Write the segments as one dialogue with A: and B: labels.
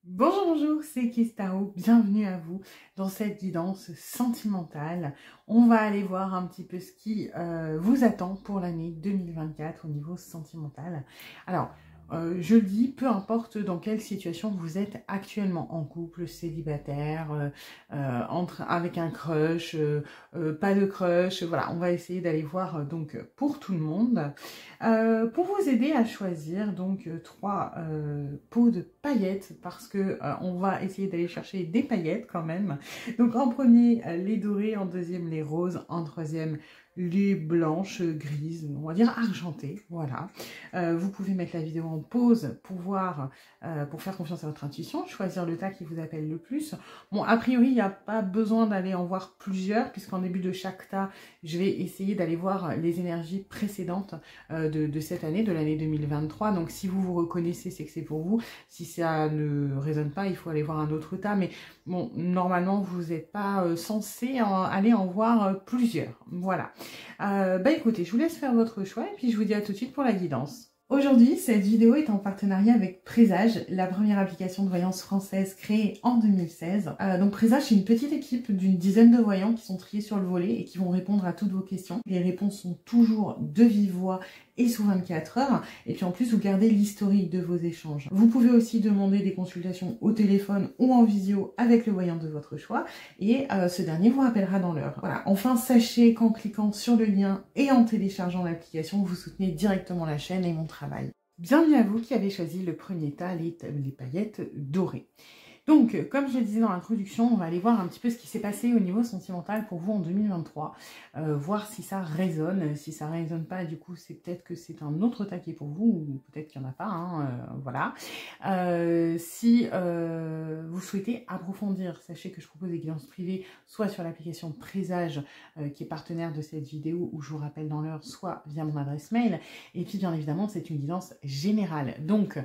A: Bonjour, bonjour, c'est Kestaro, bienvenue à vous dans cette guidance sentimentale. On va aller voir un petit peu ce qui vous attend pour l'année 2024 au niveau sentimental. Alors, je le dis, peu importe dans quelle situation vous êtes actuellement, en couple, célibataire, avec un crush, pas de crush, voilà, on va essayer d'aller voir donc pour tout le monde. Pour vous aider à choisir donc trois pots de paillettes parce que on va essayer d'aller chercher des paillettes quand même. Donc en premier les dorés, en deuxième les roses, en troisième les blanches, grises, on va dire argentées, voilà. Vous pouvez mettre la vidéo en pause pour voir, pour faire confiance à votre intuition, choisir le tas qui vous appelle le plus. Bon, a priori, il n'y a pas besoin d'aller en voir plusieurs, puisqu'en début de chaque tas, je vais essayer d'aller voir les énergies précédentes de cette année, de l'année 2023. Donc si vous vous reconnaissez, c'est que c'est pour vous. Si ça ne résonne pas, il faut aller voir un autre tas. Mais bon, normalement, vous n'êtes pas censé aller en voir plusieurs. Voilà. Bah écoutez, je vous laisse faire votre choix et puis je vous dis à tout de suite pour la guidance. Aujourd'hui, cette vidéo est en partenariat avec Présage, la première application de voyance française créée en 2016. Donc Présage, c'est une petite équipe d'une dizaine de voyants qui sont triés sur le volet et qui vont répondre à toutes vos questions. Les réponses sont toujours de vive voix et sous 24 heures. Et puis en plus, vous gardez l'historique de vos échanges. Vous pouvez aussi demander des consultations au téléphone ou en visio avec le voyant de votre choix. Et ce dernier vous rappellera dans l'heure. Voilà. Enfin, sachez qu'en cliquant sur le lien et en téléchargeant l'application, vous soutenez directement la chaîne et mon travail. Bienvenue à vous qui avez choisi le premier tas, les paillettes dorées. Donc, comme je le disais dans l'introduction, on va aller voir un petit peu ce qui s'est passé au niveau sentimental pour vous en 2023, voir si ça résonne. Si ça résonne pas, du coup, c'est peut-être que c'est un autre tas qui est pour vous, ou peut-être qu'il n'y en a pas, hein, voilà. Si vous souhaitez approfondir, sachez que je propose des guidances privées, soit sur l'application Présage, qui est partenaire de cette vidéo, où je vous rappelle dans l'heure, soit via mon adresse mail. Et puis, bien évidemment, c'est une guidance générale. Donc,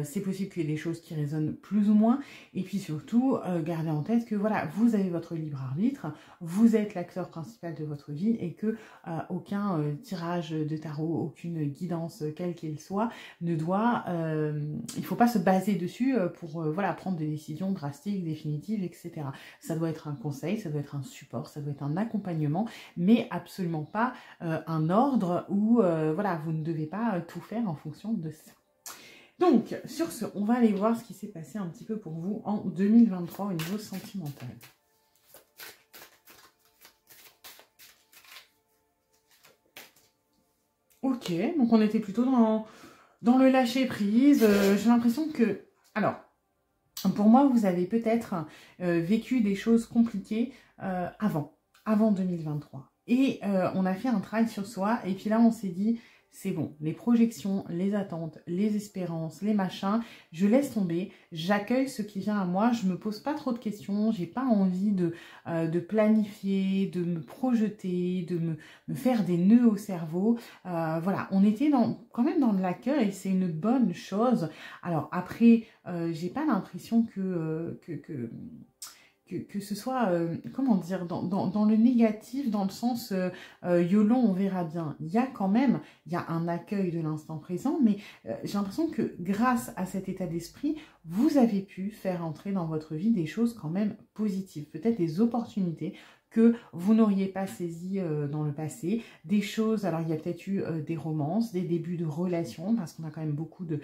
A: c'est possible qu'il y ait des choses qui résonnent plus ou moins. Et puis surtout, gardez en tête que voilà, vous avez votre libre arbitre, vous êtes l'acteur principal de votre vie et que aucun tirage de tarot, aucune guidance, quelle qu'elle soit, ne doit, il ne faut pas se baser dessus pour voilà, prendre des décisions drastiques, définitives, etc. Ça doit être un conseil, ça doit être un support, ça doit être un accompagnement, mais absolument pas un ordre où voilà, vous ne devez pas tout faire en fonction de ça. Donc, sur ce, on va aller voir ce qui s'est passé un petit peu pour vous en 2023 au niveau sentimental. Ok, donc on était plutôt dans le lâcher-prise. J'ai l'impression que... Alors, pour moi, vous avez peut-être vécu des choses compliquées avant 2023. Et on a fait un travail sur soi, et puis là, on s'est dit... C'est bon, les projections, les attentes, les espérances, les machins, je laisse tomber, j'accueille ce qui vient à moi, je me pose pas trop de questions, j'ai pas envie de planifier, de me projeter, de me faire des nœuds au cerveau. Voilà, on était quand même dans de l'accueil, c'est une bonne chose. Alors après, j'ai pas l'impression que ce soit, comment dire, dans le négatif, dans le sens YOLO, on verra bien. Il y a un accueil de l'instant présent, mais j'ai l'impression que grâce à cet état d'esprit, vous avez pu faire entrer dans votre vie des choses quand même positives, peut-être des opportunités que vous n'auriez pas saisi dans le passé, des choses, alors il y a peut-être eu des romances, des débuts de relations, parce qu'on a quand même beaucoup de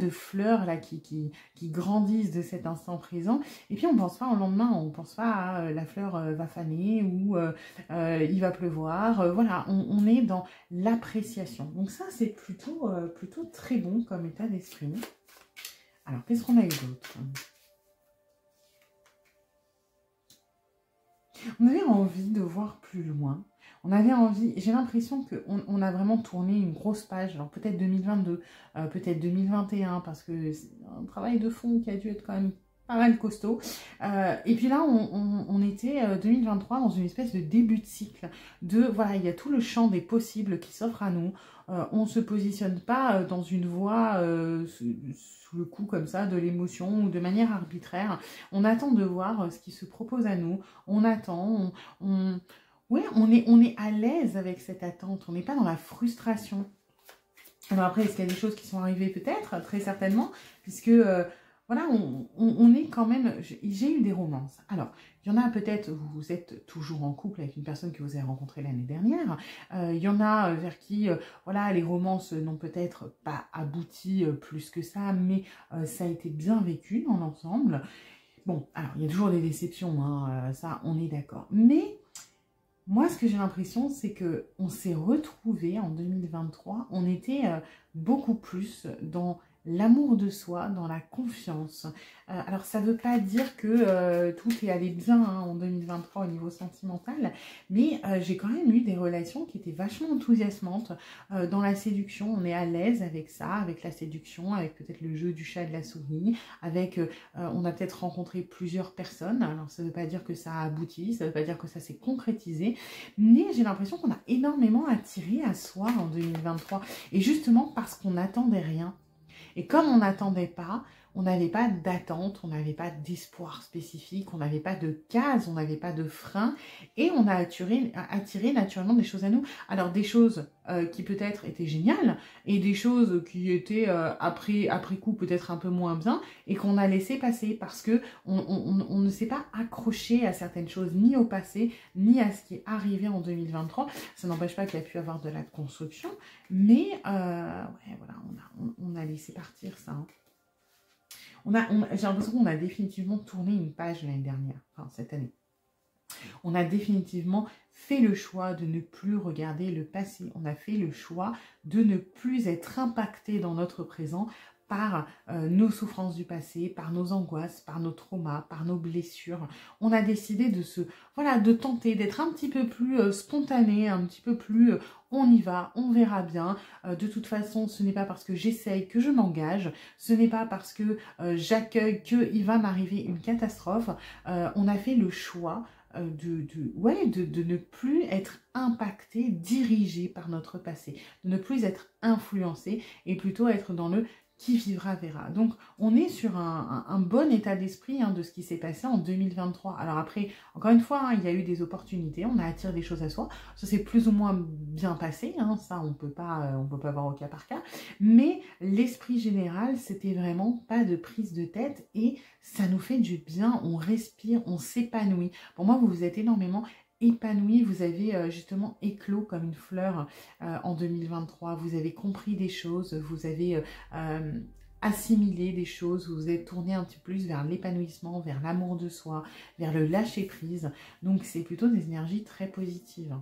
A: fleurs là qui grandissent de cet instant présent, et puis on ne pense pas au lendemain, on ne pense pas à la fleur va faner ou il va pleuvoir, voilà, on est dans l'appréciation, donc ça c'est plutôt très bon comme état d'esprit. Alors qu'est-ce qu'on a eu d'autre ? On avait envie de voir plus loin. On avait envie, j'ai l'impression qu'on a vraiment tourné une grosse page, alors peut-être 2022, peut-être 2021, parce que c'est un travail de fond qui a dû être quand même pas mal costaud. Et puis là, on était 2023 dans une espèce de début de cycle, voilà, il y a tout le champ des possibles qui s'offre à nous. On ne se positionne pas dans une voie sous le coup comme ça de l'émotion ou de manière arbitraire. On attend de voir ce qui se propose à nous. On attend, ouais, on est à l'aise avec cette attente. On n'est pas dans la frustration. Alors après, est-ce qu'il y a des choses qui sont arrivées peut-être? Très certainement, puisque voilà, on est quand même... J'ai eu des romances. Alors, il y en a peut-être, vous êtes toujours en couple avec une personne que vous avez rencontrée l'année dernière. Il y en a vers qui, voilà, les romances n'ont peut-être pas abouti plus que ça, mais ça a été bien vécu dans l'ensemble. Bon, alors, il y a toujours des déceptions, hein, ça, on est d'accord. Mais... moi, ce que j'ai l'impression, c'est qu'on s'est retrouvés en 2023, on était beaucoup plus dans l'amour de soi, dans la confiance. Alors, ça ne veut pas dire que tout est allé bien hein, en 2023 au niveau sentimental, mais j'ai quand même eu des relations qui étaient vachement enthousiasmantes. Dans la séduction, on est à l'aise avec ça, avec la séduction, avec peut-être le jeu du chat et de la souris, avec, on a peut-être rencontré plusieurs personnes. Alors, ça ne veut pas dire que ça a abouti, ça ne veut pas dire que ça s'est concrétisé, mais j'ai l'impression qu'on a énormément attiré à soi en 2023. Et justement parce qu'on n'attendait rien. Et comme on n'attendait pas, on n'avait pas d'attente, on n'avait pas d'espoir spécifique, on n'avait pas de case, on n'avait pas de frein. Et on a attiré naturellement des choses à nous. Alors des choses qui peut-être étaient géniales et des choses qui étaient après coup peut-être un peu moins bien et qu'on a laissé passer parce que on ne s'est pas accroché à certaines choses ni au passé ni à ce qui est arrivé en 2023. Ça n'empêche pas qu'il y a pu y avoir de la construction, mais ouais, voilà, on a laissé partir ça. Hein. J'ai l'impression qu'on a définitivement tourné une page l'année dernière, enfin cette année. On a définitivement fait le choix de ne plus regarder le passé. On a fait le choix de ne plus être impacté dans notre présent par nos souffrances du passé, par nos angoisses, par nos traumas, par nos blessures. On a décidé de tenter, d'être un petit peu plus spontané, un petit peu plus on y va, on verra bien. De toute façon, ce n'est pas parce que j'essaye que je m'engage, ce n'est pas parce que j'accueille qu'il va m'arriver une catastrophe. On a fait le choix de ne plus être impacté, dirigé par notre passé, de ne plus être influencé et plutôt être dans le qui vivra verra. Donc on est sur un bon état d'esprit hein, de ce qui s'est passé en 2023. Alors après, encore une fois, hein, il y a eu des opportunités, on a attiré des choses à soi, ça s'est plus ou moins bien passé, hein, ça on peut pas voir au cas par cas, mais l'esprit général, c'était vraiment pas de prise de tête et ça nous fait du bien, on respire, on s'épanouit. Pour moi, vous vous êtes énormément épanoui, vous avez justement éclos comme une fleur en 2023, vous avez compris des choses, vous avez assimilé des choses, vous vous êtes tourné un petit peu plus vers l'épanouissement, vers l'amour de soi, vers le lâcher prise, donc c'est plutôt des énergies très positives.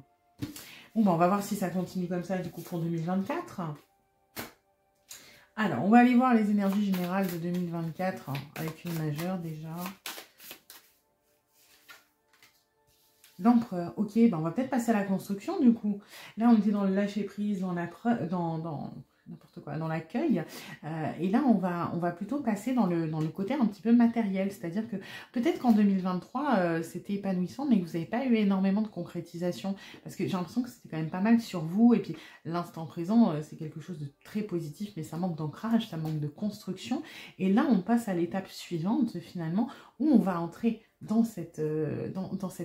A: Bon, ben, on va voir si ça continue comme ça du coup pour 2024. Alors, on va aller voir les énergies générales de 2024 avec une majeure déjà. L'empereur, ok, ben on va peut-être passer à la construction du coup. Là, on était dans le lâcher prise, dans n'importe quoi, dans l'accueil. Et là, on va plutôt passer dans le côté un petit peu matériel. C'est-à-dire que peut-être qu'en 2023, c'était épanouissant, mais que vous n'avez pas eu énormément de concrétisation. Parce que j'ai l'impression que c'était quand même pas mal sur vous. Et puis, l'instant présent, c'est quelque chose de très positif, mais ça manque d'ancrage, ça manque de construction. Et là, on passe à l'étape suivante, finalement, où on va entrer dans cette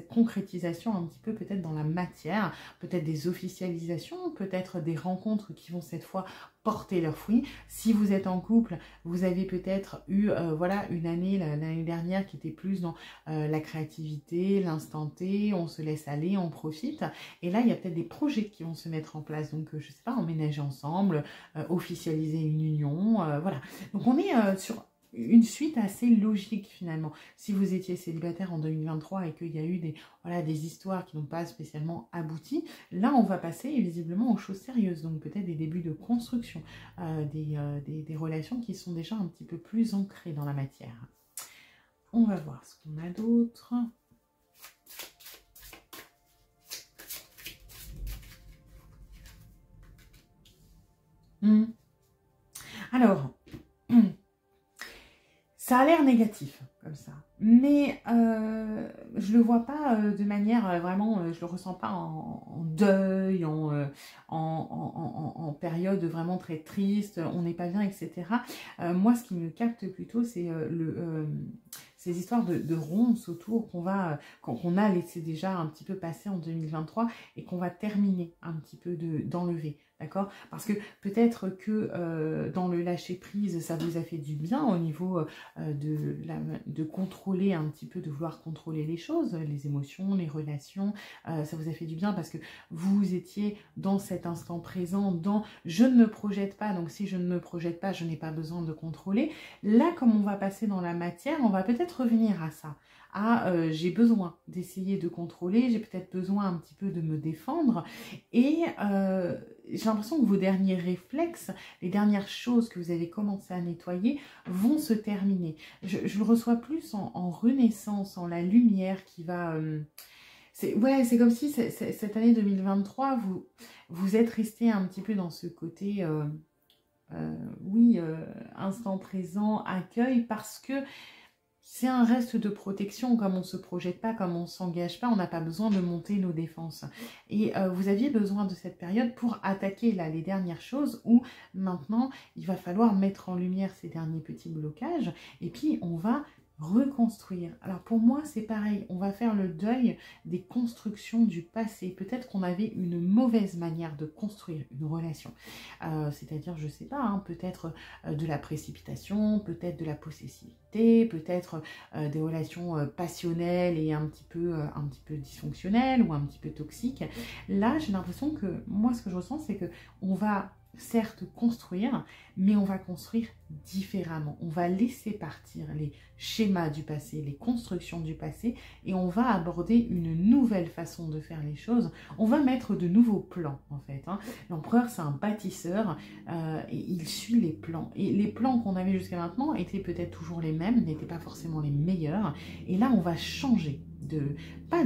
A: concrétisation un petit peu peut-être dans la matière, peut-être des officialisations, peut-être des rencontres qui vont cette fois porter leurs fruits. Si vous êtes en couple, vous avez peut-être eu voilà, une année, l'année dernière qui était plus dans la créativité, l'instant T, on se laisse aller, on profite. Et là, il y a peut-être des projets qui vont se mettre en place. Donc, je ne sais pas, emménager ensemble, officialiser une union, voilà. Donc, on est sur une suite assez logique finalement. Si vous étiez célibataire en 2023 et qu'il y a eu des histoires qui n'ont pas spécialement abouti, là on va passer visiblement aux choses sérieuses, donc peut-être des débuts de construction, des relations qui sont déjà un petit peu plus ancrées dans la matière. On va voir ce qu'on a d'autre. Alors, ça a l'air négatif, comme ça. Mais je le vois pas de manière vraiment, je le ressens pas en deuil, en période vraiment très triste, on n'est pas bien, etc. Moi, ce qui me capte plutôt, c'est ces histoires de ronces autour qu'on a laissé déjà un petit peu passer en 2023 et qu'on va terminer un petit peu d'enlever. D'accord? Parce que peut-être que dans le lâcher-prise, ça vous a fait du bien au niveau de contrôler un petit peu, de vouloir contrôler les choses, les émotions, les relations. Ça vous a fait du bien parce que vous étiez dans cet instant présent, dans « je ne me projette pas », donc si je ne me projette pas, je n'ai pas besoin de contrôler. Là, comme on va passer dans la matière, on va peut-être revenir à ça. J'ai besoin d'essayer de contrôler, j'ai peut-être besoin un petit peu de me défendre et j'ai l'impression que vos derniers réflexes, les dernières choses que vous avez commencé à nettoyer vont se terminer. Je le reçois plus en renaissance, en la lumière qui va... ouais, c'est comme si cette année 2023, vous êtes resté un petit peu dans ce côté... oui, instant présent, accueil, parce que c'est un reste de protection. Comme on ne se projette pas, comme on ne s'engage pas, on n'a pas besoin de monter nos défenses. Et vous aviez besoin de cette période pour attaquer là les dernières choses où maintenant, il va falloir mettre en lumière ces derniers petits blocages et puis on va reconstruire. Alors pour moi, c'est pareil. On va faire le deuil des constructions du passé. Peut-être qu'on avait une mauvaise manière de construire une relation. C'est-à-dire, je ne sais pas, hein, peut-être de la précipitation, peut-être de la possessivité, peut-être des relations passionnelles et un petit peu dysfonctionnelles ou un petit peu toxiques. Là, j'ai l'impression que, moi, ce que je ressens, c'est que on va certes construire, mais on va construire différemment. On va laisser partir les schémas du passé, les constructions du passé, et on va aborder une nouvelle façon de faire les choses. On va mettre de nouveaux plans, en fait. Hein. L'empereur, c'est un bâtisseur, et il suit les plans. Et les plans qu'on avait jusqu'à maintenant étaient peut-être toujours les mêmes, n'étaient pas forcément les meilleurs. Et là, on va changer. Pas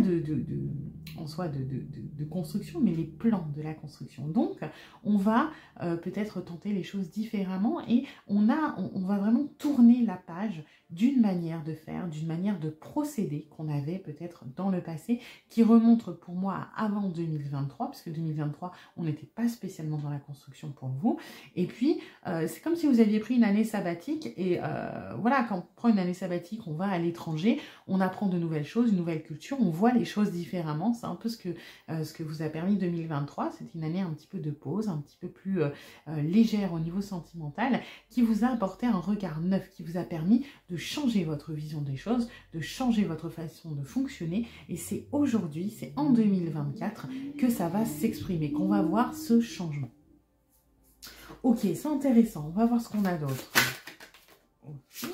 A: en soi de construction, mais les plans de la construction. Donc, on va peut-être tenter les choses différemment et on va vraiment tourner la page d'une manière de faire, d'une manière de procéder qu'on avait peut-être dans le passé, qui remonte pour moi à avant 2023, parce que 2023, on n'était pas spécialement dans la construction pour vous. Et puis, c'est comme si vous aviez pris une année sabbatique et voilà, quand on prend une année sabbatique, on va à l'étranger, on apprend de nouvelles choses, une nouvelle culture, on voit les choses différemment. C'est un peu ce que vous a permis 2023. C'est une année un petit peu de pause, un petit peu plus légère au niveau sentimental, qui vous a apporté un regard neuf, qui vous a permis de changer votre vision des choses, de changer votre façon de fonctionner. Et c'est aujourd'hui, c'est en 2024 que ça va s'exprimer, qu'on va voir ce changement. Ok, c'est intéressant. On va voir ce qu'on a d'autre. Ok.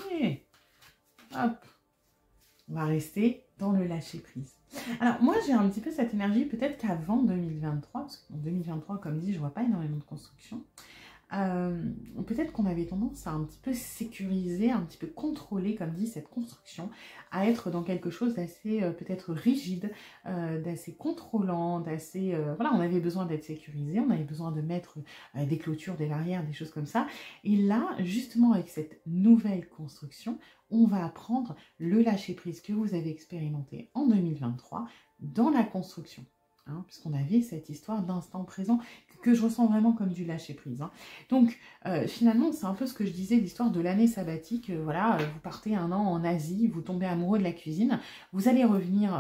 A: Hop. On va rester dans le lâcher-prise. Alors, moi, j'ai un petit peu cette énergie, peut-être qu'avant 2023, parce qu'en 2023, comme dit, je ne vois pas énormément de construction. Peut-être qu'on avait tendance à un petit peu sécuriser, un petit peu contrôler, comme dit, cette construction, à être dans quelque chose d'assez peut-être rigide, d'assez contrôlant, d'assez... voilà, on avait besoin d'être sécurisé, on avait besoin de mettre des clôtures, des barrières, des choses comme ça. Et là, justement, avec cette nouvelle construction, on va apprendre le lâcher-prise que vous avez expérimenté en 2023 dans la construction. Hein, puisqu'on avait cette histoire d'instant présent que je ressens vraiment comme du lâcher-prise. Hein. Donc, finalement, c'est un peu ce que je disais, l'histoire de l'année sabbatique. Voilà, vous partez un an en Asie, vous tombez amoureux de la cuisine, vous allez revenir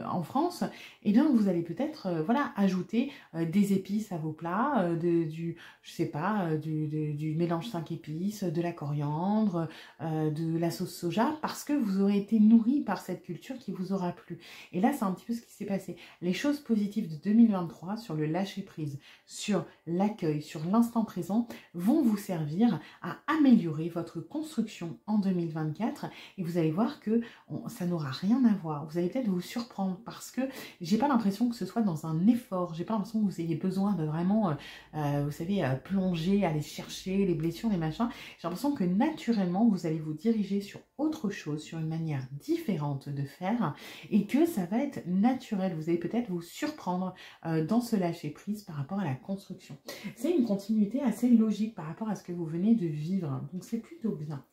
A: en France, et bien vous allez peut-être voilà, ajouter des épices à vos plats, je sais pas, du mélange 5 épices, de la coriandre, de la sauce soja, parce que vous aurez été nourri par cette culture qui vous aura plu. Et là, c'est un petit peu ce qui s'est passé. Les choses positives de 2023 sur le lâcher-prise, sur l'accueil, sur l'instant présent, vont vous servir à améliorer votre construction en 2024 et vous allez voir que ça n'aura rien à voir. Vous allez peut-être vous surprendre parce que j'ai pas l'impression que ce soit dans un effort, j'ai pas l'impression que vous ayez besoin de vraiment, vous savez, plonger, aller chercher les blessures, les machins. J'ai l'impression que naturellement, vous allez vous diriger sur autre chose, sur une manière différente de faire et que ça va être naturel. Vous allez peut-être vous surprendre dans ce lâcher-prise par rapport à la construction. C'est une continuité assez logique par rapport à ce que vous venez de vivre. Donc, c'est plutôt bien.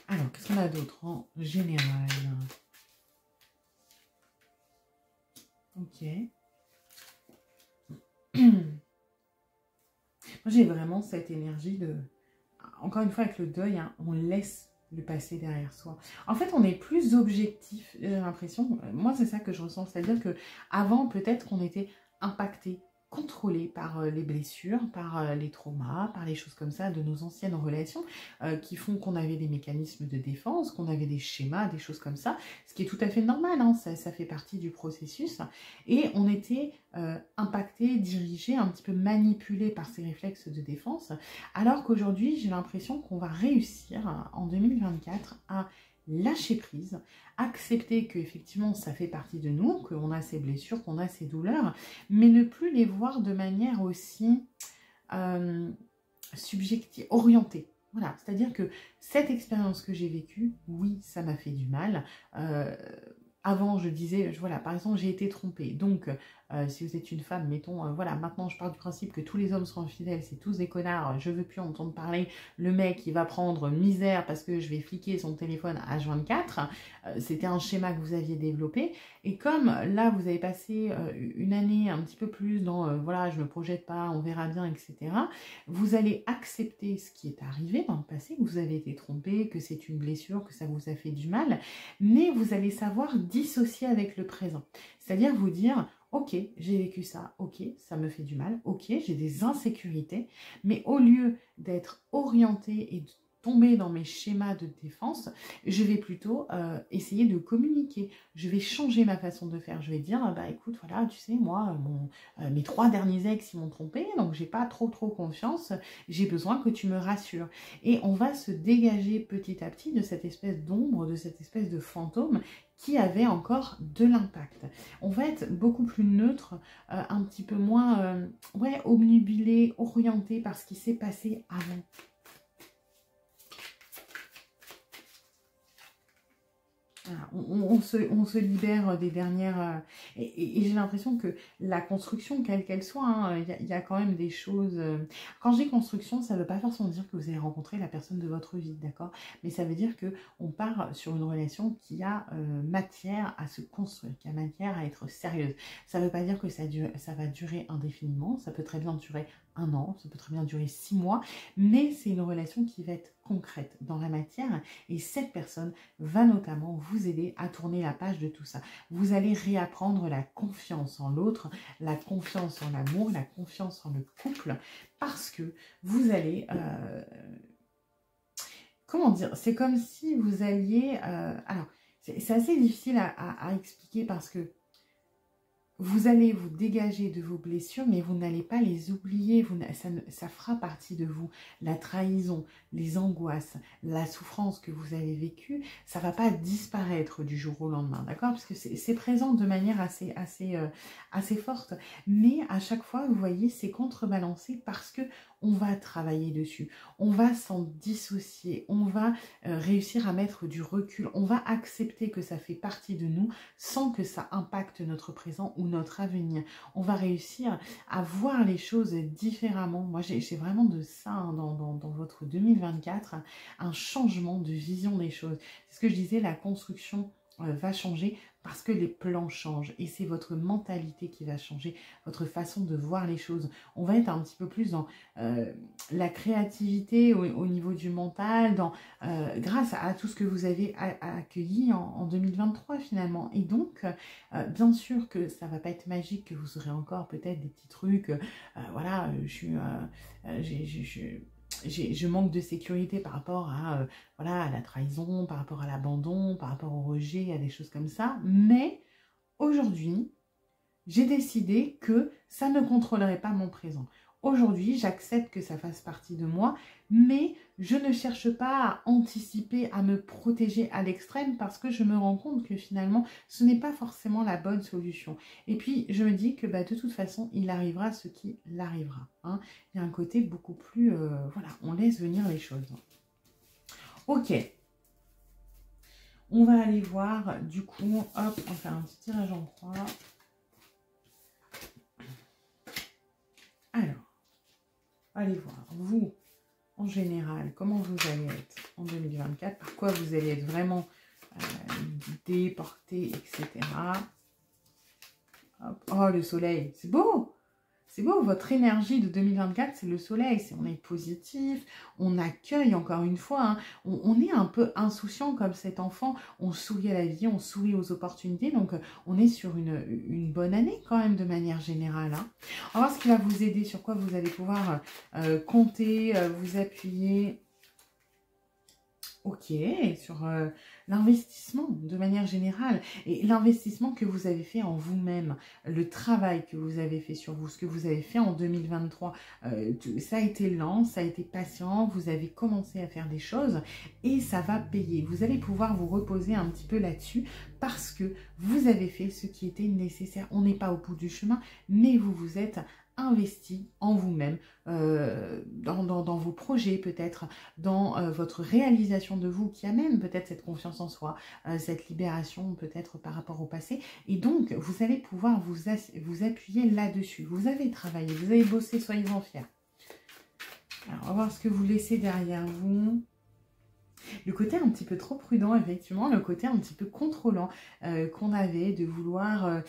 A: Alors, qu'est-ce qu'on a d'autre en général? Ok. Moi, j'ai vraiment cette énergie de... Encore une fois, avec le deuil, hein, on laisse le passé derrière soi. En fait, on est plus objectif, j'ai l'impression. Moi, c'est ça que je ressens. C'est-à-dire qu'avant, peut-être qu'on était impacté, contrôlés par les blessures, par les traumas, par les choses comme ça de nos anciennes relations qui font qu'on avait des mécanismes de défense, qu'on avait des schémas, des choses comme ça, ce qui est tout à fait normal, hein, ça fait partie du processus. Et on était impacté, dirigé, un petit peu manipulé par ces réflexes de défense, alors qu'aujourd'hui, j'ai l'impression qu'on va réussir en 2024 à lâcher prise, accepter qu'effectivement ça fait partie de nous, qu'on a ces blessures, qu'on a ces douleurs, mais ne plus les voir de manière aussi subjective, orientée. Voilà, c'est-à-dire que cette expérience que j'ai vécue, oui, ça m'a fait du mal. Avant, je disais, voilà, par exemple, j'ai été trompée. Donc, si vous êtes une femme, mettons, voilà, maintenant je pars du principe que tous les hommes sont infidèles, c'est tous des connards, je veux plus entendre parler. Le mec, il va prendre misère parce que je vais fliquer son téléphone à H24. C'était un schéma que vous aviez développé. Et comme là, vous avez passé une année un petit peu plus dans, voilà, je me projette pas, on verra bien, etc. Vous allez accepter ce qui est arrivé dans le passé, que vous avez été trompé, que c'est une blessure, que ça vous a fait du mal, mais vous allez savoir dissocier avec le présent. C'est-à-dire vous dire, ok, j'ai vécu ça, ok, ça me fait du mal, ok, j'ai des insécurités, mais au lieu d'être orienté et de tomber dans mes schémas de défense, je vais plutôt essayer de communiquer. Je vais changer ma façon de faire. Je vais dire, bah écoute, voilà, tu sais, moi, mes 3 derniers ex, ils m'ont trompé, donc j'ai pas trop confiance, j'ai besoin que tu me rassures. Et on va se dégager petit à petit de cette espèce d'ombre, de cette espèce de fantôme qui avait encore de l'impact. On va être beaucoup plus neutre, un petit peu moins obnubilé, orienté par ce qui s'est passé avant. Voilà, on se libère des dernières... et j'ai l'impression que la construction, quelle qu'elle soit, il y a quand même des choses... Quand je dis construction, ça ne veut pas forcément dire que vous allez rencontrer la personne de votre vie, d'accord? Mais ça veut dire qu'on part sur une relation qui a matière à se construire, qui a matière à être sérieuse. Ça ne veut pas dire que ça va durer indéfiniment, ça peut très bien durer 1 an, ça peut très bien durer 6 mois, mais c'est une relation qui va être concrète dans la matière et cette personne va notamment vous aider à tourner la page de tout ça. Vous allez réapprendre la confiance en l'autre, la confiance en l'amour, la confiance en le couple parce que vous allez... comment dire? C'est comme si vous alliez... alors, c'est assez difficile à expliquer parce que vous allez vous dégager de vos blessures, mais vous n'allez pas les oublier. Ça fera partie de vous. La trahison, les angoisses, la souffrance que vous avez vécue, ça ne va pas disparaître du jour au lendemain, d'accord? Parce que c'est présent de manière assez forte. Mais à chaque fois, vous voyez, c'est contrebalancé parce que on va travailler dessus. On va s'en dissocier. On va réussir à mettre du recul. On va accepter que ça fait partie de nous sans que ça impacte notre présent ou notre avenir. On va réussir à voir les choses différemment. Moi, j'ai vraiment de ça dans votre 2024, un changement de vision des choses. C'est ce que je disais, la construction va changer parce que les plans changent et c'est votre mentalité qui va changer, votre façon de voir les choses. On va être un petit peu plus dans la créativité au niveau du mental, grâce à tout ce que vous avez accueilli en 2023 finalement. Et donc, bien sûr que ça va pas être magique, que vous aurez encore peut-être des petits trucs, voilà, je manque de sécurité par rapport à, voilà, à la trahison, par rapport à l'abandon, par rapport au rejet, à des choses comme ça. Mais aujourd'hui, j'ai décidé que ça ne contrôlerait pas mon présent. Aujourd'hui, j'accepte que ça fasse partie de moi, mais je ne cherche pas à anticiper, à me protéger à l'extrême parce que je me rends compte que finalement, ce n'est pas forcément la bonne solution. Et puis, je me dis que de toute façon, il arrivera ce qui l'arrivera. Hein. Il y a un côté beaucoup plus... voilà, on laisse venir les choses. Ok. On va aller voir, du coup, hop, on va faire un petit tirage en croix. Alors, allez voir, vous, en général, comment vous allez être en 2024, par quoi vous allez être vraiment guidé, porté, etc. Hop. Oh, le soleil, c'est beau! c'est beau, votre énergie de 2024, c'est le soleil, on est positif, on accueille encore une fois, hein, on est un peu insouciant comme cet enfant, on sourit à la vie, on sourit aux opportunités, donc on est sur une bonne année quand même de manière générale. Hein. On va voir ce qui va vous aider, sur quoi vous allez pouvoir compter, vous appuyer. Ok, sur l'investissement de manière générale et l'investissement que vous avez fait en vous-même, le travail que vous avez fait sur vous, ce que vous avez fait en 2023, ça a été lent, ça a été patient, vous avez commencé à faire des choses et ça va payer. Vous allez pouvoir vous reposer un petit peu là-dessus parce que vous avez fait ce qui était nécessaire. On n'est pas au bout du chemin, mais vous vous êtes investi en vous-même, dans vos projets peut-être, dans votre réalisation de vous qui amène peut-être cette confiance en soi, cette libération peut-être par rapport au passé. Et donc, vous allez pouvoir vous appuyer là-dessus. Vous avez travaillé, vous avez bossé, soyez-en fiers. Alors, on va voir ce que vous laissez derrière vous. Le côté un petit peu trop prudent, effectivement, le côté un petit peu contrôlant qu'on avait de vouloir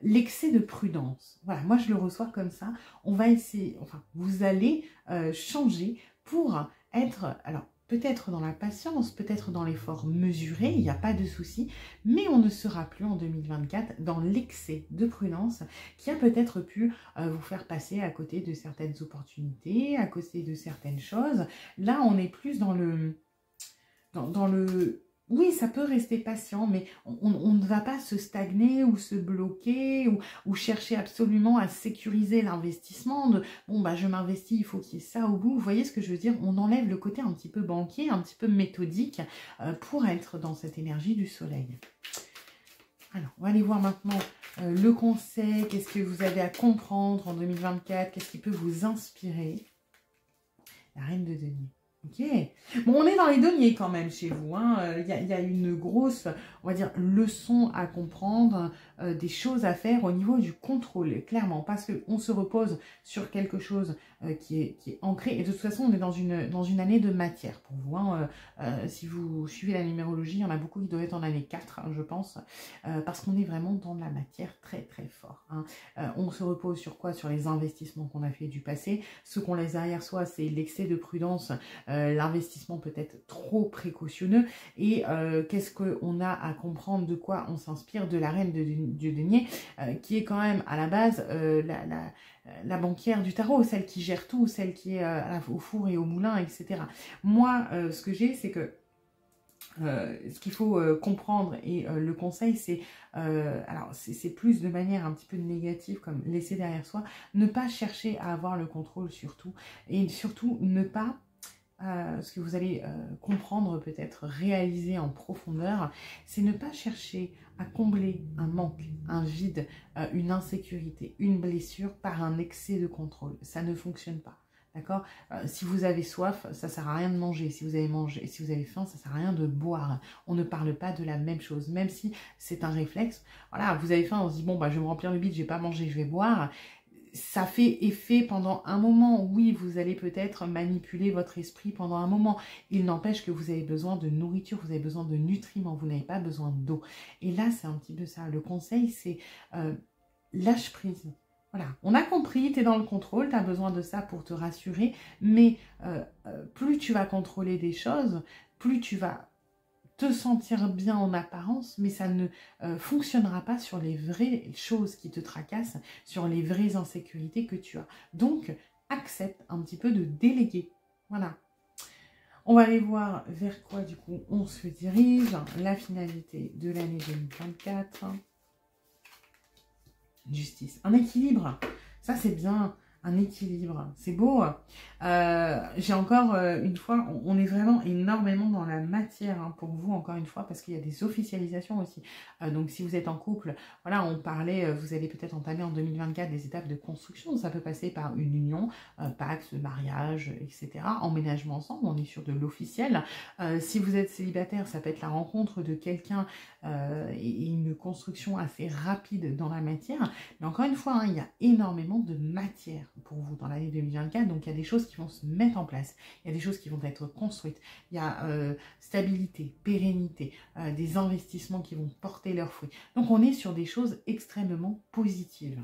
A: l'excès de prudence. Voilà, moi je le reçois comme ça. On va essayer, enfin, vous allez changer pour être, alors peut-être dans la patience, peut-être dans l'effort mesuré, il n'y a pas de souci, mais on ne sera plus en 2024 dans l'excès de prudence qui a peut-être pu vous faire passer à côté de certaines opportunités, à côté de certaines choses. Là, on est plus dans le... Oui, ça peut rester patient, mais on ne va pas se stagner ou se bloquer ou chercher absolument à sécuriser l'investissement. Bon, bah, je m'investis, il faut qu'il y ait ça au bout. Vous voyez ce que je veux dire? On enlève le côté un petit peu banquier, un petit peu méthodique pour être dans cette énergie du soleil. Alors, on va aller voir maintenant le conseil. Qu'est-ce que vous avez à comprendre en 2024? Qu'est-ce qui peut vous inspirer? La reine de denier. Ok. Bon, on est dans les deniers quand même chez vous. Hein. Y a une grosse, on va dire, leçon à comprendre, des choses à faire au niveau du contrôle, clairement. Parce qu'on se repose sur quelque chose qui est ancré. Et de toute façon, on est dans une année de matière pour vous. Hein. Si vous suivez la numérologie, il y en a beaucoup qui doivent être en année 4, hein, je pense. Parce qu'on est vraiment dans de la matière très très fort. Hein. On se repose sur quoi? Sur les investissements qu'on a fait du passé. Ce qu'on laisse derrière soi, c'est l'excès de prudence, l'investissement peut-être trop précautionneux. Et qu'est-ce qu'on a à comprendre, de quoi on s'inspire? De la reine du denier, qui est quand même à la base la banquière du tarot, celle qui gère tout, celle qui est au four et au moulin, etc. Moi, ce que j'ai, c'est que ce qu'il faut comprendre et le conseil, c'est alors c'est plus de manière un petit peu négative, comme laisser derrière soi, ne pas chercher à avoir le contrôle sur tout, et surtout ne pas ce que vous allez comprendre, peut-être réaliser en profondeur, c'est ne pas chercher à combler un manque, un vide, une insécurité, une blessure par un excès de contrôle. Ça ne fonctionne pas. D'accord? Si vous avez soif, ça ne sert à rien de manger. Si vous avez faim, ça ne sert à rien de boire. On ne parle pas de la même chose, même si c'est un réflexe. Voilà, vous avez faim, on se dit, bon, bah, je vais me remplir le bide, je vais pas manger, je vais boire. Ça fait effet pendant un moment. Oui, vous allez peut-être manipuler votre esprit pendant un moment. Il n'empêche que vous avez besoin de nourriture, vous avez besoin de nutriments, vous n'avez pas besoin d'eau. Et là, c'est un petit peu ça. Le conseil, c'est lâche prise. Voilà, on a compris, tu es dans le contrôle, tu as besoin de ça pour te rassurer, mais plus tu vas contrôler des choses, plus tu vas te sentir bien en apparence, mais ça ne fonctionnera pas sur les vraies choses qui te tracassent, sur les vraies insécurités que tu as. Donc, accepte un petit peu de déléguer. Voilà. On va aller voir vers quoi, du coup, on se dirige. La finalité de l'année 2024. Justice. Un équilibre. Ça, c'est bien. Un équilibre. C'est beau. J'ai encore une fois, on est vraiment énormément dans la matière hein, pour vous, encore une fois, parce qu'il y a des officialisations aussi. Donc, si vous êtes en couple, voilà, on parlait, vous allez peut-être entamer en 2024 des étapes de construction. Ça peut passer par une union, pacte, mariage, etc. Emménagement ensemble, on est sur de l'officiel. Si vous êtes célibataire, ça peut être la rencontre de quelqu'un et une construction assez rapide dans la matière. Mais encore une fois, hein, il y a énormément de matière pour vous dans l'année 2024, donc il y a des choses qui vont se mettre en place, il y a des choses qui vont être construites, il y a stabilité, pérennité, des investissements qui vont porter leurs fruits. Donc on est sur des choses extrêmement positives.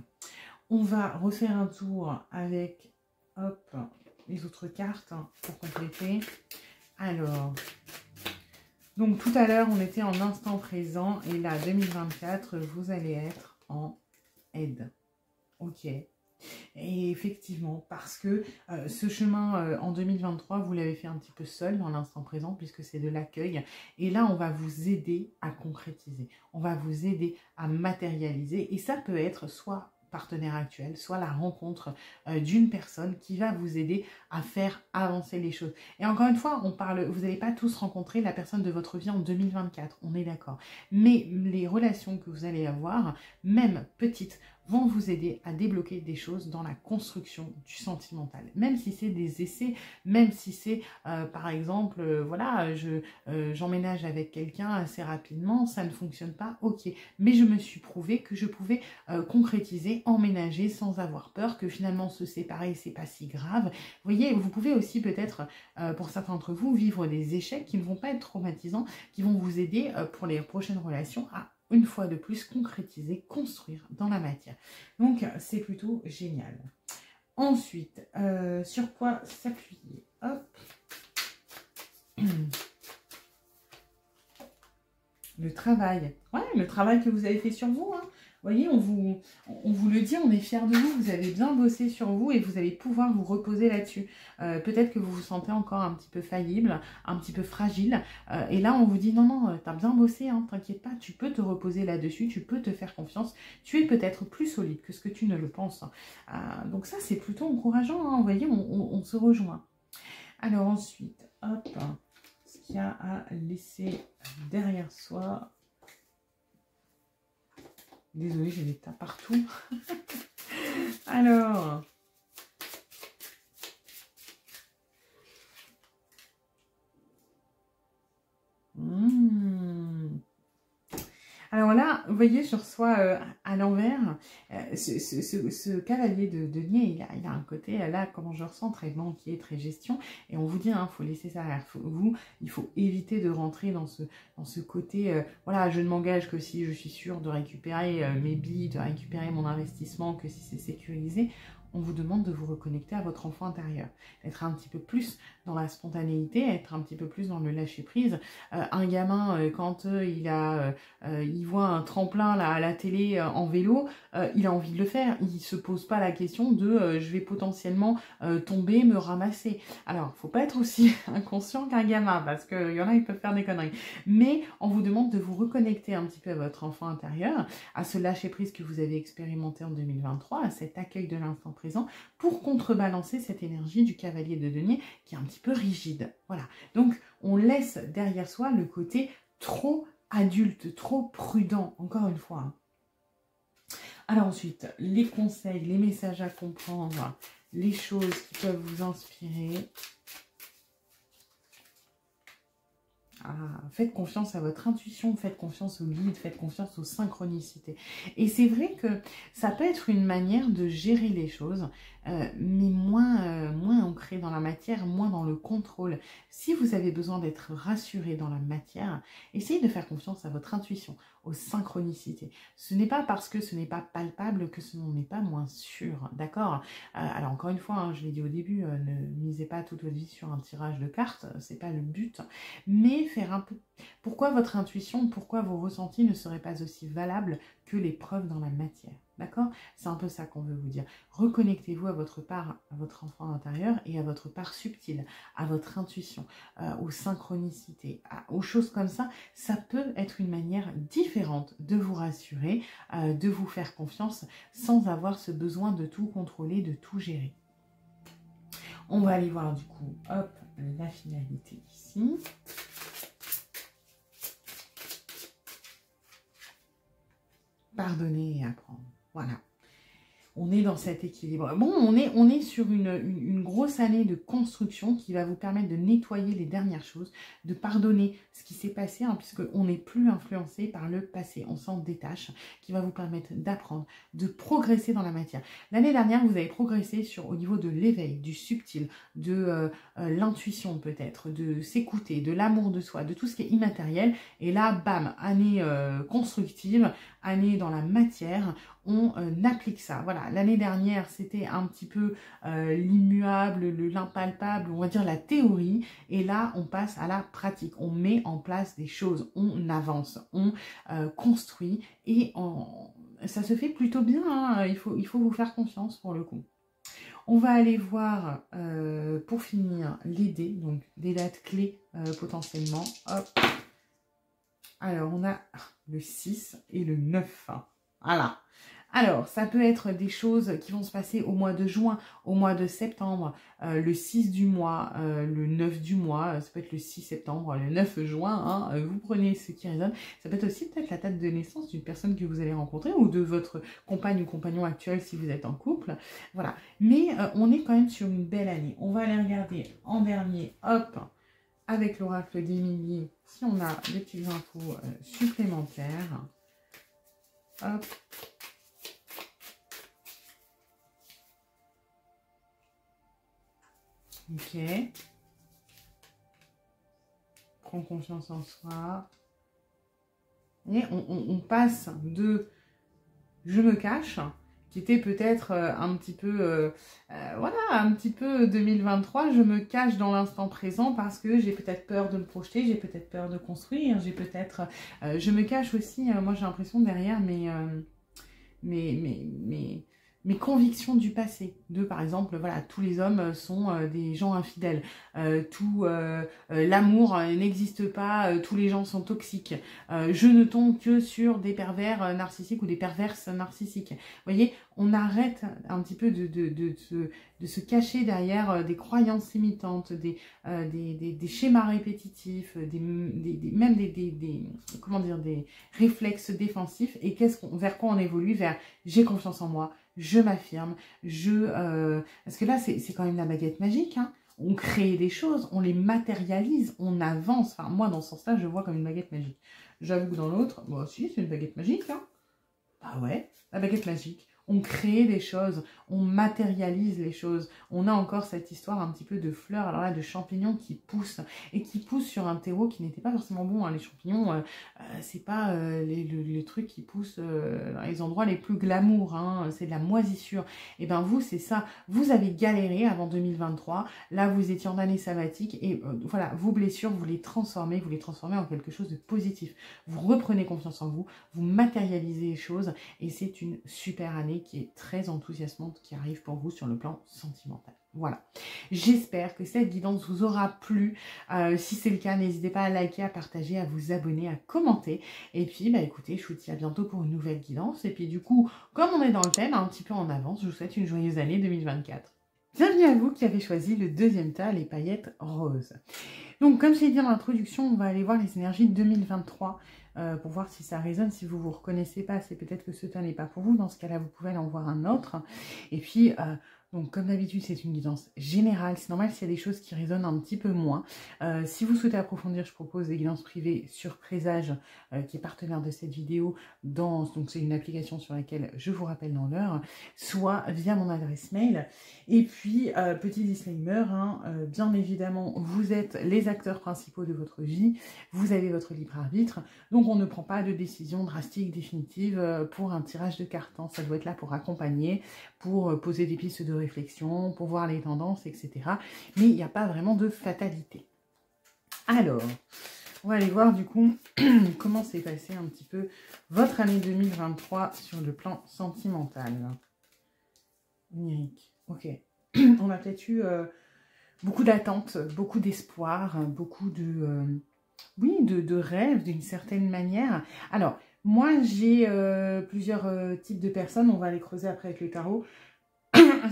A: On va refaire un tour avec, hop, les autres cartes pour compléter. Alors, donc tout à l'heure, on était en instant présent et là, 2024, vous allez être en aide. Ok. Et effectivement, parce que ce chemin en 2023, vous l'avez fait un petit peu seul dans l'instant présent, puisque c'est de l'accueil. Et là, on va vous aider à concrétiser. On va vous aider à matérialiser. Et ça peut être soit partenaire actuel, soit la rencontre d'une personne qui va vous aider à faire avancer les choses. Et encore une fois, on parle, vous n'allez pas tous rencontrer la personne de votre vie en 2024, on est d'accord. Mais les relations que vous allez avoir, même petites, vont vous aider à débloquer des choses dans la construction du sentimental. Même si c'est des essais, même si c'est, par exemple, voilà, j'emménage avec quelqu'un assez rapidement, ça ne fonctionne pas, ok. Mais je me suis prouvé que je pouvais concrétiser, emménager sans avoir peur, que finalement se séparer, c'est pas si grave. Vous voyez, vous pouvez aussi peut-être, pour certains d'entre vous, vivre des échecs qui ne vont pas être traumatisants, qui vont vous aider pour les prochaines relations à une fois de plus, concrétiser, construire dans la matière. Donc, c'est plutôt génial. Ensuite, sur quoi s'appuyer? Hop. Le travail. Ouais, le travail que vous avez fait sur vous. Hein. Vous voyez, on vous le dit, on est fiers de vous. Vous avez bien bossé sur vous et vous allez pouvoir vous reposer là-dessus. Peut-être que vous vous sentez encore un petit peu faillible, un petit peu fragile. Et là, on vous dit, non, non, t'as bien bossé, hein, t'inquiète pas, tu peux te reposer là-dessus, tu peux te faire confiance. Tu es peut-être plus solide que ce que tu ne le penses. Donc ça, c'est plutôt encourageant. Hein, vous voyez, on se rejoint. Alors ensuite, hop, ce qu'il y a à laisser derrière soi. Désolée, j'ai des tas partout. Alors, alors là, vous voyez, je reçois à l'envers ce cavalier de denier. Il a un côté, là, comment je ressens, très banquier, très gestion. Et on vous dit, il faut laisser ça derrière vous. Il faut éviter de rentrer dans ce côté, voilà, je ne m'engage que si je suis sûre de récupérer mes billes, de récupérer mon investissement, que si c'est sécurisé. On vous demande de vous reconnecter à votre enfant intérieur, être un petit peu plus dans la spontanéité, être un petit peu plus dans le lâcher-prise. Un gamin, quand il voit un tremplin là, à la télé en vélo, il a envie de le faire. Il ne se pose pas la question de je vais potentiellement tomber, me ramasser. Alors, il ne faut pas être aussi inconscient qu'un gamin, parce qu'il y en a, ils peuvent faire des conneries. Mais on vous demande de vous reconnecter un petit peu à votre enfant intérieur, à ce lâcher-prise que vous avez expérimenté en 2023, à cet accueil de l'instant présent, pour contrebalancer cette énergie du cavalier de denier qui est un petit peu rigide. Voilà. Donc, on laisse derrière soi le côté trop adulte, trop prudent, encore une fois. Alors ensuite, les conseils, les messages à comprendre, les choses qui peuvent vous inspirer. Faites confiance à votre intuition, faites confiance au guide, faites confiance aux synchronicités. Et c'est vrai que ça peut être une manière de gérer les choses, mais moins ancré dans la matière, moins dans le contrôle. Si vous avez besoin d'être rassuré dans la matière, essayez de faire confiance à votre intuition, aux synchronicités. Ce n'est pas parce que ce n'est pas palpable que ce n'est pas moins sûr, d'accord? Alors encore une fois, hein, je l'ai dit au début, ne misez pas toute votre vie sur un tirage de cartes, c'est pas le but, mais faire un peu... Pourquoi votre intuition, pourquoi vos ressentis ne seraient pas aussi valables que les preuves dans la matière, d'accord? C'est un peu ça qu'on veut vous dire. Reconnectez-vous à votre part, à votre enfant intérieur et à votre part subtile, à votre intuition, aux synchronicités, aux choses comme ça. Ça peut être une manière différente de vous rassurer, de vous faire confiance sans avoir ce besoin de tout contrôler, de tout gérer. On va aller voir du coup, hop, la finalité ici. Pardonner et apprendre. Voilà. On est dans cet équilibre. Bon, on est sur une grosse année de construction qui va vous permettre de nettoyer les dernières choses, de pardonner ce qui s'est passé, hein, puisqu'on n'est plus influencé par le passé. On s'en détache, qui va vous permettre d'apprendre, de progresser dans la matière. L'année dernière, vous avez progressé au niveau de l'éveil, du subtil, de l'intuition peut-être, de s'écouter, de l'amour de soi, de tout ce qui est immatériel. Et là, bam, année constructive, année dans la matière. on applique ça. Voilà, l'année dernière, c'était un petit peu l'immuable, l'impalpable, on va dire la théorie. Et là, on passe à la pratique. On met en place des choses, on avance, on construit et ça se fait plutôt bien. Hein. Il faut vous faire confiance pour le coup. On va aller voir, pour finir, les dés, donc des dates clés potentiellement. Hop. Alors, on a le 6 et le 9. Voilà. Alors, ça peut être des choses qui vont se passer au mois de juin, au mois de septembre, le 6 du mois, le 9 du mois, ça peut être le 6 septembre, le 9 juin, hein, vous prenez ce qui résonne. Ça peut être aussi peut-être la date de naissance d'une personne que vous allez rencontrer ou de votre compagne ou compagnon actuel si vous êtes en couple. Voilà. Mais on est quand même sur une belle année. On va aller regarder en dernier, hop, avec l'oracle d'Émilie, si on a des petites infos supplémentaires. Hop. Ok. Prends confiance en soi. Et on passe de je me cache, qui était peut-être un petit peu, voilà, un petit peu 2023, je me cache dans l'instant présent parce que j'ai peut-être peur de me projeter, j'ai peut-être peur de construire, j'ai peut-être, je me cache aussi, moi j'ai l'impression derrière mes convictions du passé. Par exemple, voilà, tous les hommes sont des gens infidèles. L'amour n'existe pas, tous les gens sont toxiques. Je ne tombe que sur des pervers narcissiques ou des perverses narcissiques. Vous voyez, on arrête un petit peu de se cacher derrière des croyances limitantes, des schémas répétitifs, même comment dire, des réflexes défensifs. Et vers quoi on évolue? Vers j'ai confiance en moi, je m'affirme, parce que là, c'est quand même la baguette magique, hein. On crée des choses, on les matérialise, on avance. Enfin, moi, dans ce sens-là, je vois comme une baguette magique. J'avoue que dans l'autre, bon, si, c'est une baguette magique, hein. Bah ouais, la baguette magique. On crée des choses, on matérialise les choses. On a encore cette histoire un petit peu de fleurs, alors là, de champignons qui poussent. Et qui poussent sur un terreau qui n'était pas forcément bon. Hein. Les champignons, c'est pas les trucs qui poussent dans les endroits les plus glamour. Hein. C'est de la moisissure. Et ben vous, c'est ça. Vous avez galéré avant 2023. Là, vous étiez en année sabbatique. Et voilà, vos blessures, vous les transformez en quelque chose de positif. Vous reprenez confiance en vous. Vous matérialisez les choses. Et c'est une super année qui est très enthousiasmante qui arrive pour vous sur le plan sentimental. Voilà. J'espère que cette guidance vous aura plu. Si c'est le cas, n'hésitez pas à liker, à partager, à vous abonner, à commenter. Et puis, bah écoutez, je vous dis à bientôt pour une nouvelle guidance. Et puis du coup, comme on est dans le thème, un petit peu en avance, je vous souhaite une joyeuse année 2024. Bienvenue à vous qui avez choisi le deuxième tas, les paillettes roses. Donc, comme je l'ai dit dans l'introduction, on va aller voir les énergies de 2023 pour voir si ça résonne. Si vous ne vous reconnaissez pas, c'est peut-être que ce tas n'est pas pour vous. Dans ce cas-là, vous pouvez aller en voir un autre. Et puis, donc comme d'habitude, c'est une guidance générale. C'est normal s'il y a des choses qui résonnent un petit peu moins. Si vous souhaitez approfondir, je propose des guidances privées sur Présage, qui est partenaire de cette vidéo. Donc, c'est une application sur laquelle je vous rappelle dans l'heure, soit via mon adresse mail. Et puis, petit disclaimer, hein, bien évidemment, vous êtes les acteurs principaux de votre vie. Vous avez votre libre arbitre. Donc, on ne prend pas de décision drastique, définitive pour un tirage de cartes. Ça doit être là pour accompagner, pour poser des pistes de réflexion, pour voir les tendances, etc. Mais il n'y a pas vraiment de fatalité. Alors, on va aller voir du coup comment s'est passé un petit peu votre année 2023 sur le plan sentimental. Onirique, ok. On a peut-être eu beaucoup d'attentes, beaucoup d'espoir, beaucoup de rêves d'une certaine manière. Alors, moi j'ai plusieurs types de personnes, on va les creuser après avec le tarot.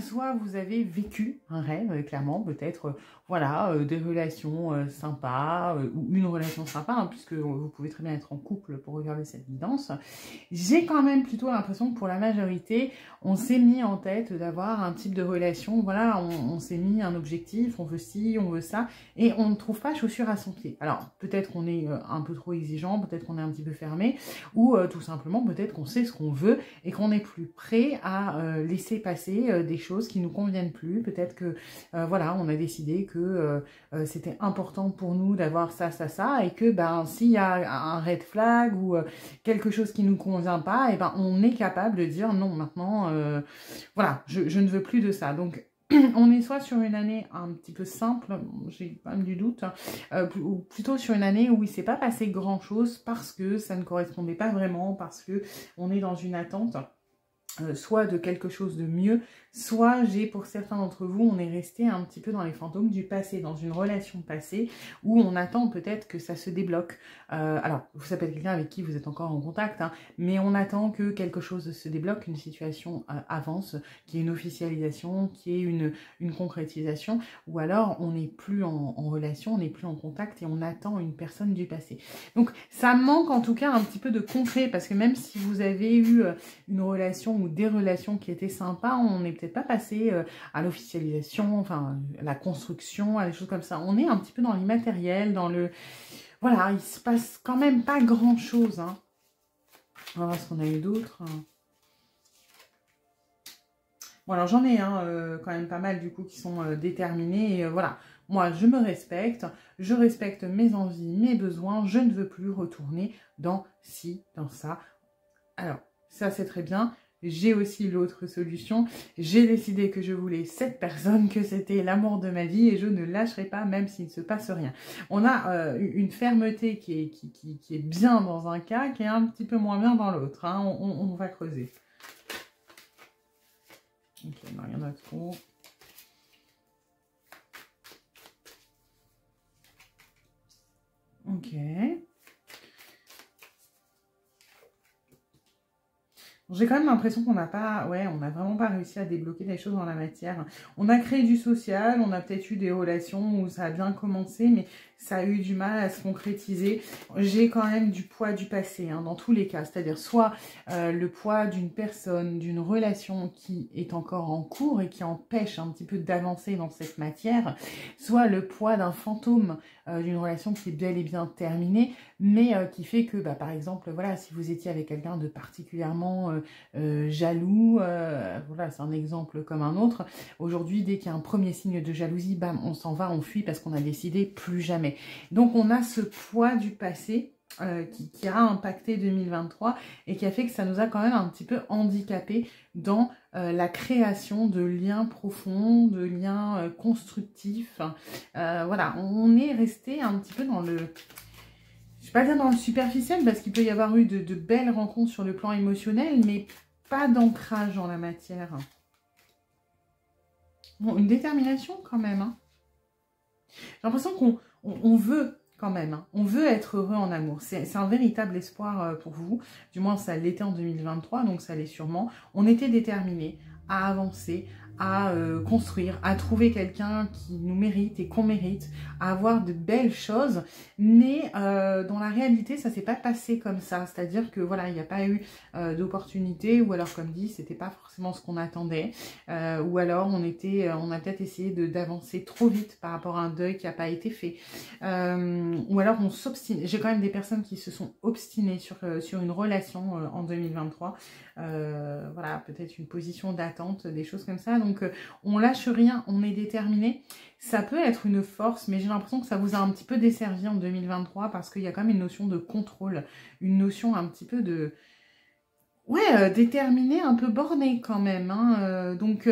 A: Soit vous avez vécu un rêve, clairement, peut-être, voilà, des relations sympas, ou une relation sympa, hein, puisque vous pouvez très bien être en couple pour regarder cette guidance. J'ai quand même plutôt l'impression que pour la majorité, on s'est mis en tête d'avoir un type de relation, voilà, on s'est mis un objectif, on veut ci, on veut ça, et on ne trouve pas chaussure à son pied. Alors, peut-être qu'on est un peu trop exigeant, peut-être qu'on est un petit peu fermé, ou tout simplement, peut-être qu'on sait ce qu'on veut, et qu'on n'est plus prêt à laisser passer des choses qui nous conviennent plus. Peut-être que, voilà, on a décidé que c'était important pour nous d'avoir ça, ça, ça, et que, ben, s'il y a un red flag ou quelque chose qui nous convient pas, et ben, on est capable de dire non, maintenant, voilà, je ne veux plus de ça. Donc, on est soit sur une année un petit peu simple, j'ai quand même du doute, ou plutôt sur une année où il ne s'est pas passé grand-chose parce que ça ne correspondait pas vraiment, parce que on est dans une attente. Soit de quelque chose de mieux, soit pour certains d'entre vous, on est resté un petit peu dans les fantômes du passé, dans une relation passée, où on attend peut-être que ça se débloque. Alors, ça peut être quelqu'un avec qui vous êtes encore en contact, hein, mais on attend que quelque chose se débloque, une situation avance, qu'il y ait une officialisation, qu'il y ait une concrétisation, ou alors on n'est plus en relation, on n'est plus en contact et on attend une personne du passé. Donc, ça manque en tout cas un petit peu de concret, parce que même si vous avez eu une relation ou des relations qui étaient sympas, on n'est peut-être pas passé à l'officialisation, enfin, à la construction, à des choses comme ça. On est un petit peu dans l'immatériel, dans le... Voilà, il se passe quand même pas grand-chose, hein. On va voir ce qu'on a eu d'autre. Bon, alors j'en ai quand même pas mal, du coup, qui sont déterminés. Et voilà, moi, je me respecte, je respecte mes envies, mes besoins. Je ne veux plus retourner dans ci, dans ça. Alors, ça, c'est très bien. J'ai aussi l'autre solution. J'ai décidé que je voulais cette personne, que c'était l'amour de ma vie et je ne lâcherai pas même s'il ne se passe rien. On a une fermeté qui est bien dans un cas, qui est un petit peu moins bien dans l'autre, hein. On va creuser. Ok, non, il y en a trop. Ok. J'ai quand même l'impression qu'on n'a pas, ouais, on n'a vraiment pas réussi à débloquer des choses dans la matière. On a créé du social, on a peut-être eu des relations où ça a bien commencé, mais ça a eu du mal à se concrétiser. J'ai quand même du poids du passé, hein, dans tous les cas. C'est-à-dire soit le poids d'une personne, d'une relation qui est encore en cours et qui empêche un petit peu d'avancer dans cette matière, soit le poids d'un fantôme d'une relation qui est bel et bien terminée, mais qui fait que, bah, par exemple, voilà, si vous étiez avec quelqu'un de particulièrement jaloux, voilà, c'est un exemple comme un autre. Aujourd'hui, dès qu'il y a un premier signe de jalousie, bam, on s'en va, on fuit parce qu'on a décidé plus jamais. Donc, on a ce poids du passé qui a impacté 2023 et qui a fait que ça nous a quand même un petit peu handicapé dans la création de liens profonds, de liens constructifs. Voilà, on est resté un petit peu dans le... Je ne vais pas dire dans le superficiel, parce qu'il peut y avoir eu de belles rencontres sur le plan émotionnel, mais pas d'ancrage dans la matière. Bon, une détermination quand même, hein. J'ai l'impression qu'on veut quand même, hein. On veut être heureux en amour. C'est un véritable espoir pour vous. Du moins, ça l'était en 2023, donc ça l'est sûrement. On était déterminés à avancer, à construire, à trouver quelqu'un qui nous mérite et qu'on mérite, à avoir de belles choses, mais dans la réalité, ça s'est pas passé comme ça. C'est-à-dire que voilà, il n'y a pas eu d'opportunité, ou alors comme dit, c'était pas forcément ce qu'on attendait, ou alors on a peut-être essayé d'avancer trop vite par rapport à un deuil qui n'a pas été fait, ou alors on s'obstine. J'ai quand même des personnes qui se sont obstinées sur une relation en 2023, voilà, peut-être une position d'attente, des choses comme ça. Donc on lâche rien, on est déterminé. Ça peut être une force, mais j'ai l'impression que ça vous a un petit peu desservi en 2023 parce qu'il y a quand même une notion de contrôle, une notion un petit peu de... Ouais, déterminé, un peu borné quand même, hein. Donc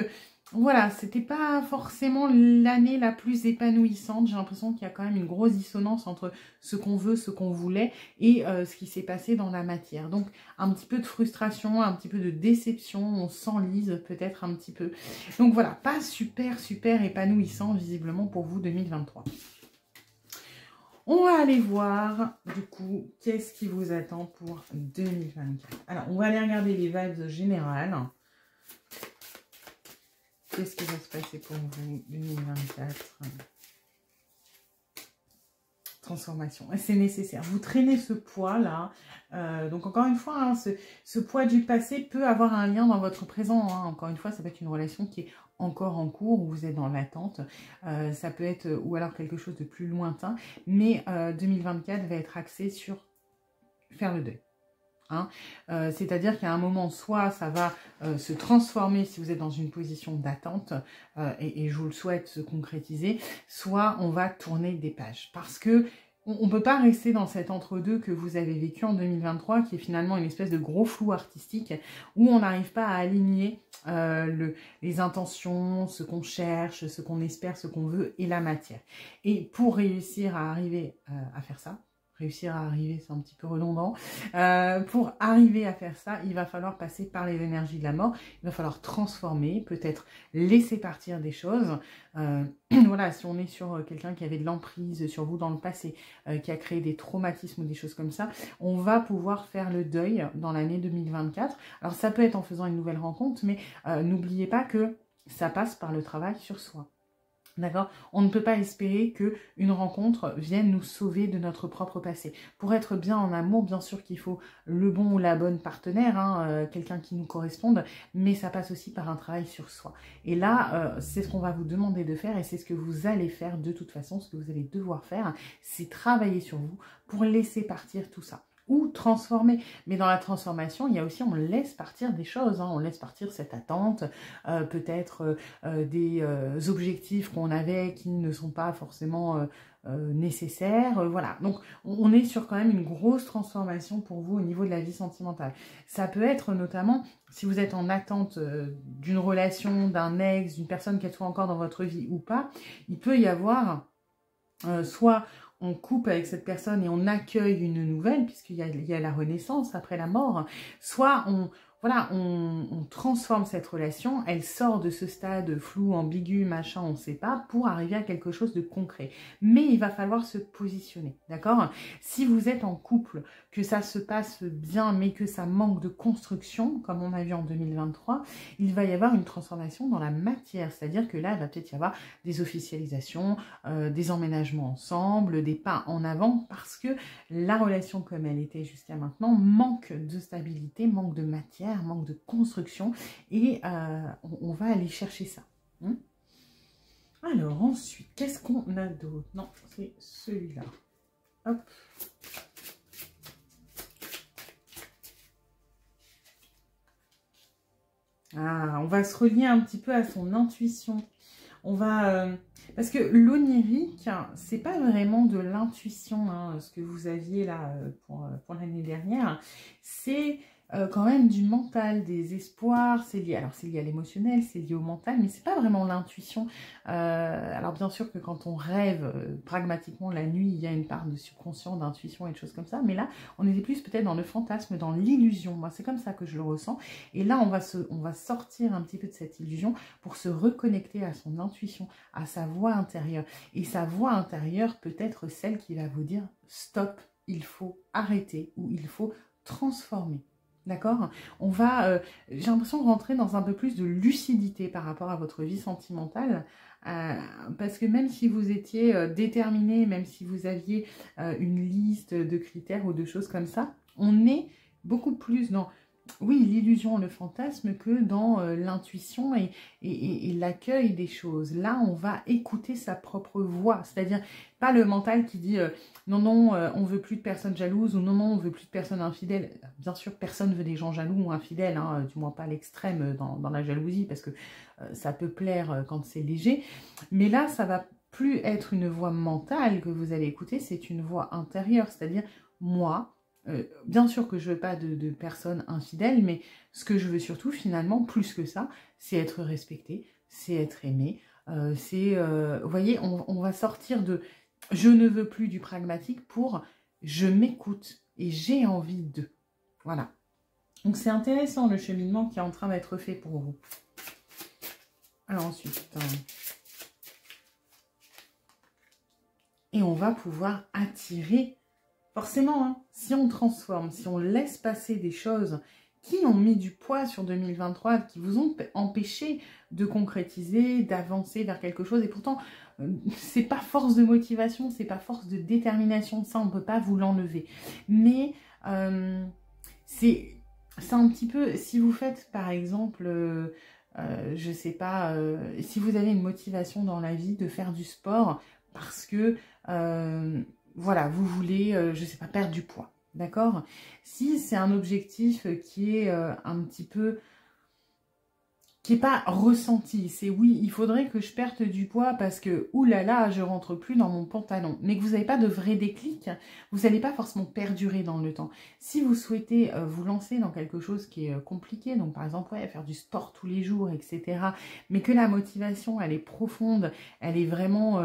A: voilà, c'était pas forcément l'année la plus épanouissante. J'ai l'impression qu'il y a quand même une grosse dissonance entre ce qu'on veut, ce qu'on voulait et ce qui s'est passé dans la matière. Donc un petit peu de frustration, un petit peu de déception, on s'enlise peut-être un petit peu. Donc voilà, pas super épanouissant visiblement pour vous 2023. On va aller voir, du coup, qu'est-ce qui vous attend pour 2024. Alors, on va aller regarder les vibes générales. Qu'est-ce qui va se passer pour vous 2024? Transformation. C'est nécessaire. Vous traînez ce poids-là. Donc, encore une fois, hein, ce poids du passé peut avoir un lien dans votre présent, hein. Encore une fois, ça peut être une relation qui est encore en cours, où vous êtes dans l'attente. Ça peut être, ou alors quelque chose de plus lointain. Mais 2024 va être axé sur faire le deuil. Hein. C'est-à-dire qu'à un moment, soit ça va se transformer si vous êtes dans une position d'attente, et je vous le souhaite se concrétiser, soit on va tourner des pages. Parce que on ne peut pas rester dans cet entre-deux que vous avez vécu en 2023, qui est finalement une espèce de gros flou artistique, où on n'arrive pas à aligner les intentions, ce qu'on cherche, ce qu'on espère, ce qu'on veut, et la matière. Et pour réussir à arriver à faire ça, réussir à arriver, c'est un petit peu redondant. Pour arriver à faire ça, il va falloir passer par les énergies de la mort. Il va falloir transformer, peut-être laisser partir des choses. Voilà, si on est sur quelqu'un qui avait de l'emprise sur vous dans le passé, qui a créé des traumatismes ou des choses comme ça, on va pouvoir faire le deuil dans l'année 2024. Alors ça peut être en faisant une nouvelle rencontre, mais n'oubliez pas que ça passe par le travail sur soi. D'accord? On ne peut pas espérer qu'une rencontre vienne nous sauver de notre propre passé. Pour être bien en amour, bien sûr qu'il faut le bon ou la bonne partenaire, hein, quelqu'un qui nous corresponde, mais ça passe aussi par un travail sur soi. Et là, c'est ce qu'on va vous demander de faire et c'est ce que vous allez faire de toute façon. Ce que vous allez devoir faire, c'est travailler sur vous pour laisser partir tout ça. Ou transformer. Mais dans la transformation, il y a aussi, on laisse partir des choses, hein. On laisse partir cette attente, peut-être des objectifs qu'on avait qui ne sont pas forcément nécessaires. Voilà, donc on est sur quand même une grosse transformation pour vous au niveau de la vie sentimentale. Ça peut être notamment, si vous êtes en attente d'une relation, d'un ex, d'une personne qui soit encore dans votre vie ou pas, il peut y avoir soit on coupe avec cette personne et on accueille une nouvelle, puisqu'il y a la renaissance après la mort, soit on transforme cette relation, elle sort de ce stade flou, ambigu, machin, on ne sait pas, pour arriver à quelque chose de concret. Mais il va falloir se positionner, d'accord? Si vous êtes en couple, que ça se passe bien, mais que ça manque de construction, comme on a vu en 2023, il va y avoir une transformation dans la matière, c'est-à-dire que là, il va peut-être y avoir des officialisations, des emménagements ensemble, des pas en avant, parce que la relation comme elle était jusqu'à maintenant manque de stabilité, manque de matière, manque de construction, et on va aller chercher ça. Alors ensuite, qu'est-ce qu'on a d'autre? Non, c'est celui-là. Hop. Ah, on va se relier un petit peu à son intuition. On va... parce que l'onirique, c'est pas vraiment de l'intuition, hein, ce que vous aviez là pour l'année dernière. C'est quand même du mental, des espoirs. C'est lié, alors c'est lié à l'émotionnel, c'est lié au mental, mais c'est pas vraiment l'intuition. Alors bien sûr que quand on rêve pragmatiquement la nuit, il y a une part de subconscient, d'intuition et de choses comme ça. Mais là, on était plus peut-être dans le fantasme, dans l'illusion. Moi, c'est comme ça que je le ressens. Et là, on va sortir un petit peu de cette illusion pour se reconnecter à son intuition, à sa voix intérieure. Et sa voix intérieure peut être celle qui va vous dire « stop, il faut arrêter » ou « il faut transformer ». D'accord? On va, j'ai l'impression, rentrer dans un peu plus de lucidité par rapport à votre vie sentimentale, parce que même si vous étiez déterminé, même si vous aviez une liste de critères ou de choses comme ça, on est beaucoup plus dans... Oui, l'illusion, le fantasme, que dans l'intuition et l'accueil des choses. Là, on va écouter sa propre voix, c'est-à-dire pas le mental qui dit non, non, on veut plus de personnes jalouses, ou non, non, on veut plus de personnes infidèles. Bien sûr, personne veut des gens jaloux ou infidèles, hein, du moins pas à l'extrême dans la jalousie, parce que ça peut plaire quand c'est léger. Mais là, ça va plus être une voix mentale que vous allez écouter, c'est une voix intérieure, c'est-à-dire moi. Bien sûr que je veux pas de personnes infidèles, mais ce que je veux surtout, finalement, plus que ça, c'est être respecté, c'est être aimé, vous voyez, on va sortir de « je ne veux plus » du pragmatique pour « je m'écoute et j'ai envie de ». Voilà. Donc c'est intéressant le cheminement qui est en train d'être fait pour vous. Alors ensuite... et on va pouvoir attirer... Forcément, hein, si on transforme, si on laisse passer des choses qui ont mis du poids sur 2023, qui vous ont empêché de concrétiser, d'avancer vers quelque chose, et pourtant, c'est pas force de motivation, c'est pas force de détermination, ça on peut pas vous l'enlever. Mais c'est un petit peu, si vous faites par exemple, je sais pas, si vous avez une motivation dans la vie de faire du sport parce que... voilà, vous voulez, je sais pas, perdre du poids. d'accord? Si c'est un objectif qui est un petit peu... qui n'est pas ressenti, c'est oui, il faudrait que je perde du poids parce que, oulala, je rentre plus dans mon pantalon. Mais que vous n'avez pas de vrai déclic, vous n'allez pas forcément perdurer dans le temps. Si vous souhaitez vous lancer dans quelque chose qui est compliqué, donc par exemple, ouais, faire du sport tous les jours, etc., mais que la motivation, elle est profonde, elle est vraiment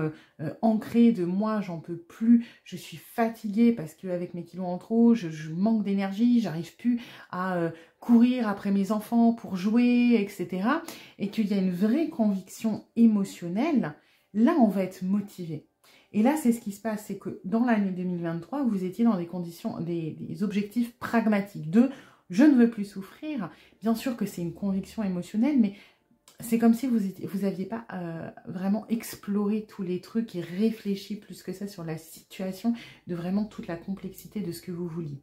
A: ancrée de moi, j'en peux plus, je suis fatiguée parce qu'avec mes kilos en trop, je manque d'énergie, j'arrive plus à... courir après mes enfants pour jouer, etc. Et qu'il y a une vraie conviction émotionnelle, là, on va être motivé. Et là, c'est ce qui se passe, c'est que dans l'année 2023, vous étiez dans des conditions, des objectifs pragmatiques de « je ne veux plus souffrir ». Bien sûr que c'est une conviction émotionnelle, mais c'est comme si vous n'aviez pas vraiment exploré tous les trucs et réfléchi plus que ça sur la situation, de vraiment toute la complexité de ce que vous vouliez.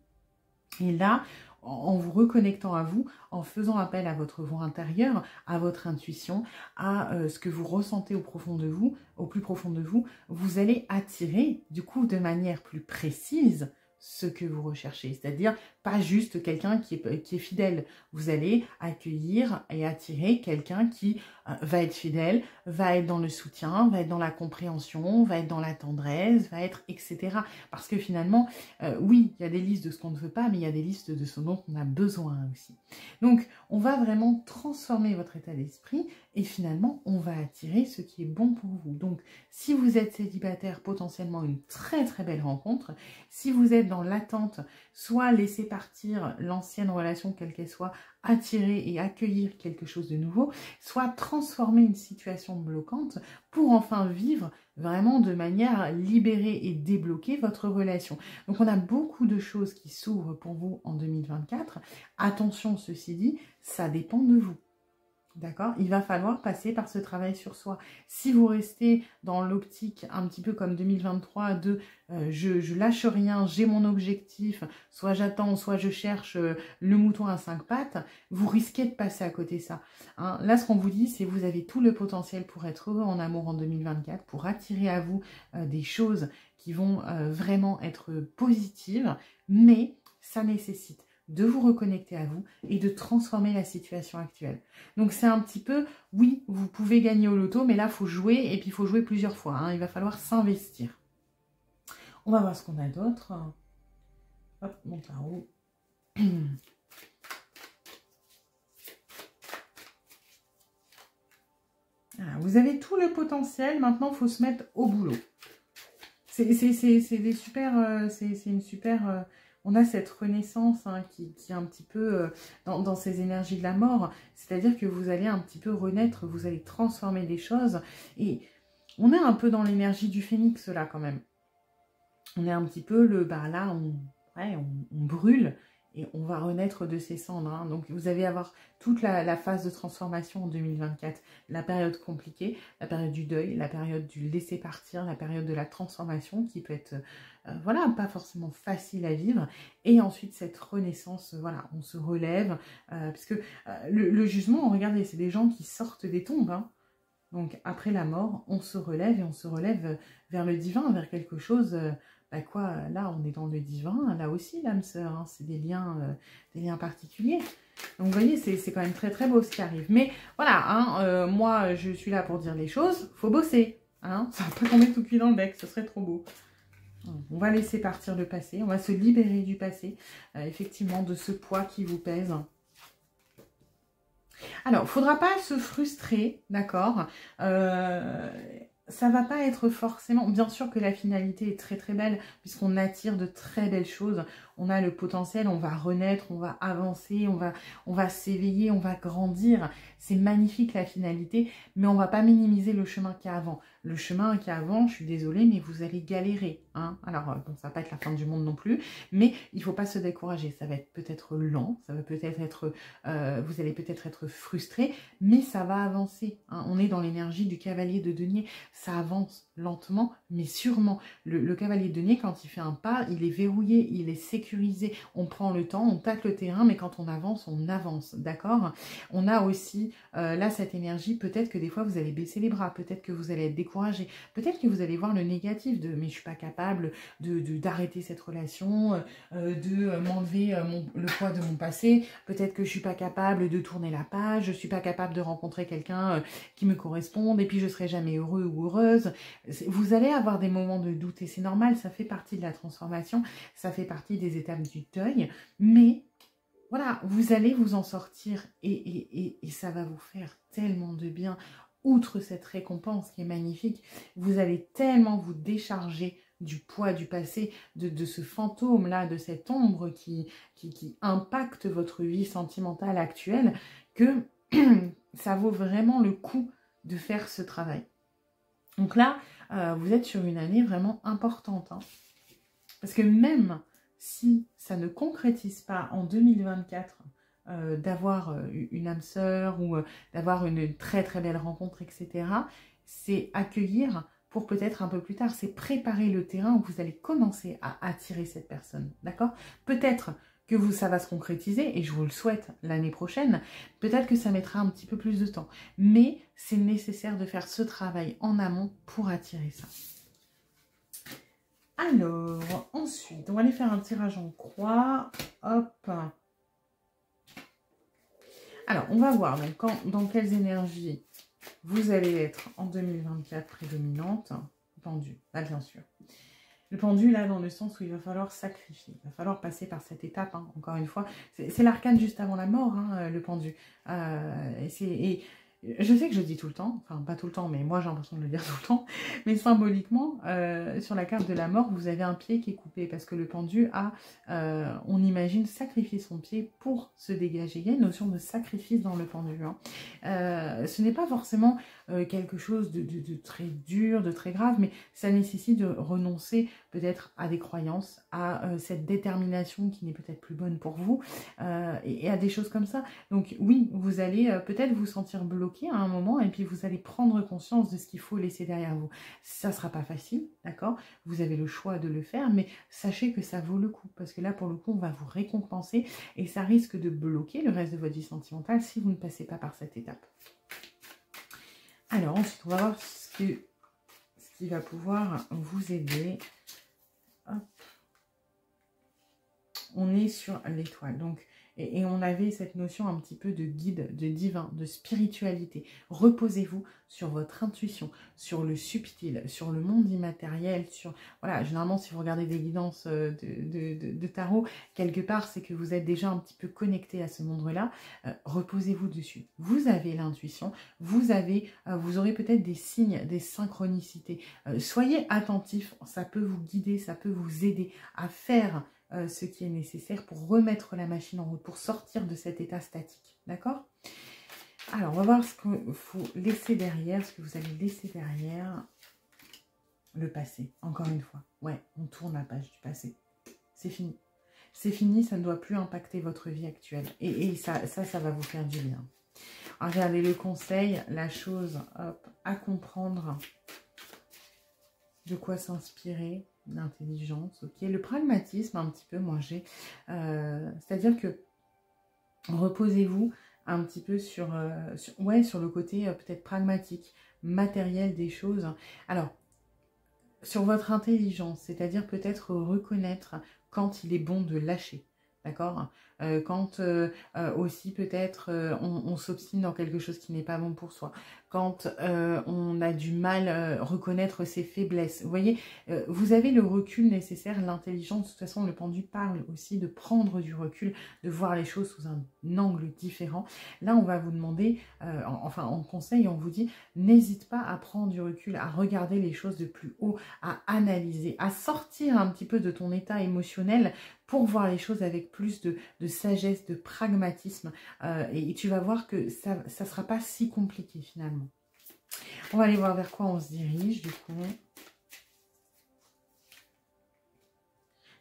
A: Et là, en vous reconnectant à vous, en faisant appel à votre voix intérieure, à votre intuition, à ce que vous ressentez au plus profond de vous, vous allez attirer, du coup, de manière plus précise, ce que vous recherchez. C'est-à-dire, pas juste quelqu'un qui est fidèle. Vous allez accueillir et attirer quelqu'un qui va être fidèle, va être dans le soutien, va être dans la compréhension, va être dans la tendresse, va être etc. Parce que finalement, oui, il y a des listes de ce qu'on ne veut pas, mais il y a des listes de ce dont on a besoin aussi. Donc, on va vraiment transformer votre état d'esprit et finalement, on va attirer ce qui est bon pour vous. Donc, si vous êtes célibataire, potentiellement une très très belle rencontre. Si vous êtes dans l'attente, soit laisser partir l'ancienne relation, quelle qu'elle soit, attirer et accueillir quelque chose de nouveau, soit transformer une situation bloquante pour enfin vivre vraiment de manière libérée et débloquer votre relation. Donc on a beaucoup de choses qui s'ouvrent pour vous en 2024. Attention, ceci dit, ça dépend de vous. D'accord? Il va falloir passer par ce travail sur soi. Si vous restez dans l'optique un petit peu comme 2023 de je lâche rien, j'ai mon objectif, soit j'attends, soit je cherche le mouton à 5 pattes, vous risquez de passer à côté de ça. Hein? Là, ce qu'on vous dit, c'est que vous avez tout le potentiel pour être heureux en amour en 2024, pour attirer à vous des choses qui vont vraiment être positives, mais ça nécessite de vous reconnecter à vous et de transformer la situation actuelle. Donc c'est un petit peu, oui, vous pouvez gagner au loto, mais là, il faut jouer, et puis il faut jouer plusieurs fois. Hein. Il va falloir s'investir. On va voir ce qu'on a d'autre. Hop, mon tarot. Voilà, vous avez tout le potentiel, maintenant, il faut se mettre au boulot. C'est des super... c'est une super... on a cette renaissance hein, qui est un petit peu dans ces énergies de la mort. C'est-à-dire que vous allez un petit peu renaître, vous allez transformer des choses. Et on est un peu dans l'énergie du phénix là quand même. On est un petit peu là, on brûle et on va renaître de ses cendres. Hein. Donc vous allez avoir toute la phase de transformation en 2024. La période compliquée, la période du deuil, la période du laisser partir, la période de la transformation qui peut être... voilà, pas forcément facile à vivre. Et ensuite, cette renaissance, voilà, on se relève. Parce que le jugement, regardez, c'est des gens qui sortent des tombes. Hein. Donc, après la mort, on se relève et on se relève vers le divin, vers quelque chose... là, on est dans le divin. Là aussi, l'âme sœur, hein, c'est des liens particuliers. Donc, vous voyez, c'est quand même très, très beau ce qui arrive. Mais voilà, hein, moi, je suis là pour dire les choses. Faut bosser. Hein, ça va pas tomber tout cuit dans le bec, ce serait trop beau. On va laisser partir le passé, on va se libérer du passé, effectivement, de ce poids qui vous pèse. Alors, il ne faudra pas se frustrer, d'accord ça va pas être forcément... Bien sûr que la finalité est très très belle, puisqu'on attire de très belles choses. On a le potentiel, on va renaître, on va avancer, on va s'éveiller, on va grandir. C'est magnifique la finalité, mais on va pas minimiser le chemin qu'il y a avant. Le chemin qu'il y a avant, je suis désolée, mais vous allez galérer. Hein. Alors, bon, ça va pas être la fin du monde non plus, mais il faut pas se décourager. Ça va être peut-être lent, ça va peut-être être... vous allez peut-être être frustré, mais ça va avancer. Hein. On est dans l'énergie du cavalier de denier. Ça avance lentement, mais sûrement. Le cavalier de denier, quand il fait un pas, il est verrouillé, il est sécurisé. sécurisé, on prend le temps, on tâte le terrain, mais quand on avance, d'accord? On a aussi, là, cette énergie, peut-être que des fois, vous allez baisser les bras, peut-être que vous allez être découragé, peut-être que vous allez voir le négatif de « mais je suis pas capable d'arrêter cette relation, de m'enlever le poids de mon passé, peut-être que je suis pas capable de tourner la page, je suis pas capable de rencontrer quelqu'un qui me corresponde, et puis je serai jamais heureux ou heureuse ». Vous allez avoir des moments de doute, et c'est normal, ça fait partie de la transformation, ça fait partie des étapes du deuil, mais voilà, vous allez vous en sortir et ça va vous faire tellement de bien. Outre cette récompense qui est magnifique, vous allez tellement vous décharger du poids du passé, de ce fantôme-là, de cette ombre qui impacte votre vie sentimentale actuelle, que ça vaut vraiment le coup de faire ce travail. Donc là, vous êtes sur une année vraiment importante, hein. Parce que même si ça ne concrétise pas en 2024 d'avoir une âme sœur ou d'avoir une très très belle rencontre, etc., c'est accueillir pour peut-être un peu plus tard, c'est préparer le terrain où vous allez commencer à attirer cette personne, d'accord? Peut-être que ça va se concrétiser, et je vous le souhaite l'année prochaine, peut-être que ça mettra un petit peu plus de temps, mais c'est nécessaire de faire ce travail en amont pour attirer ça. Alors, ensuite, on va aller faire un tirage en croix. Hop. Alors, on va voir donc, dans quelles énergies vous allez être en 2024 prédominante. Pendu, là bien sûr. Le pendu, là, dans le sens où il va falloir sacrifier. Il va falloir passer par cette étape, hein, encore une fois. C'est l'arcane juste avant la mort, hein, le pendu. Je sais que je le dis tout le temps, enfin pas tout le temps, mais moi j'ai l'impression de le dire tout le temps, mais symboliquement, sur la carte de la mort, vous avez un pied qui est coupé, parce que le pendu a, on imagine, sacrifié son pied pour se dégager. Il y a une notion de sacrifice dans le pendu, hein. Ce n'est pas forcément quelque chose de très dur, de très grave, mais ça nécessite de renoncer peut-être à des croyances, à cette détermination qui n'est peut-être plus bonne pour vous, et à des choses comme ça. Donc oui, vous allez peut-être vous sentir bloqué à un moment, et puis vous allez prendre conscience de ce qu'il faut laisser derrière vous. Ça ne sera pas facile, d'accord? Vous avez le choix de le faire, mais sachez que ça vaut le coup, parce que là, pour le coup, on va vous récompenser, et ça risque de bloquer le reste de votre vie sentimentale si vous ne passez pas par cette étape. Alors ensuite, on va voir ce qui va pouvoir vous aider. Hop. On est sur l'étoile, donc, et on avait cette notion un petit peu de guide, de divin, de spiritualité. Reposez-vous sur votre intuition, sur le subtil, sur le monde immatériel, sur... Voilà, généralement, si vous regardez des guidances de tarot, quelque part, c'est que vous êtes déjà un petit peu connecté à ce monde-là. Reposez-vous dessus. Vous avez l'intuition, vous aurez peut-être des signes, des synchronicités. Soyez attentifs, ça peut vous guider, ça peut vous aider à faire ce qui est nécessaire pour remettre la machine en route, pour sortir de cet état statique, d'accord? Alors, on va voir ce qu'il faut laisser derrière, ce que vous allez laisser derrière. Le passé, encore une fois. Ouais, on tourne la page du passé. C'est fini. C'est fini, ça ne doit plus impacter votre vie actuelle. Et ça va vous faire du bien. Alors, regardez le conseil, la chose, hop, à comprendre. De quoi s'inspirer, l'intelligence, ok. Le pragmatisme, un petit peu, moi j'ai. C'est-à-dire que reposez-vous un petit peu sur le côté peut-être pragmatique, matériel des choses. Alors, sur votre intelligence, c'est-à-dire peut-être reconnaître quand il est bon de lâcher. D'accord? Quand aussi peut-être on s'obstine dans quelque chose qui n'est pas bon pour soi. Quand on a du mal à reconnaître ses faiblesses. Vous voyez, vous avez le recul nécessaire, l'intelligence. De toute façon, le pendu parle aussi de prendre du recul, de voir les choses sous un angle différent. Là, on va vous demander, en conseil, on vous dit, n'hésite pas à prendre du recul, à regarder les choses de plus haut, à analyser, à sortir un petit peu de ton état émotionnel pour voir les choses avec plus de sagesse, de pragmatisme. Et tu vas voir que ça ne sera pas si compliqué finalement. On va aller voir vers quoi on se dirige du coup.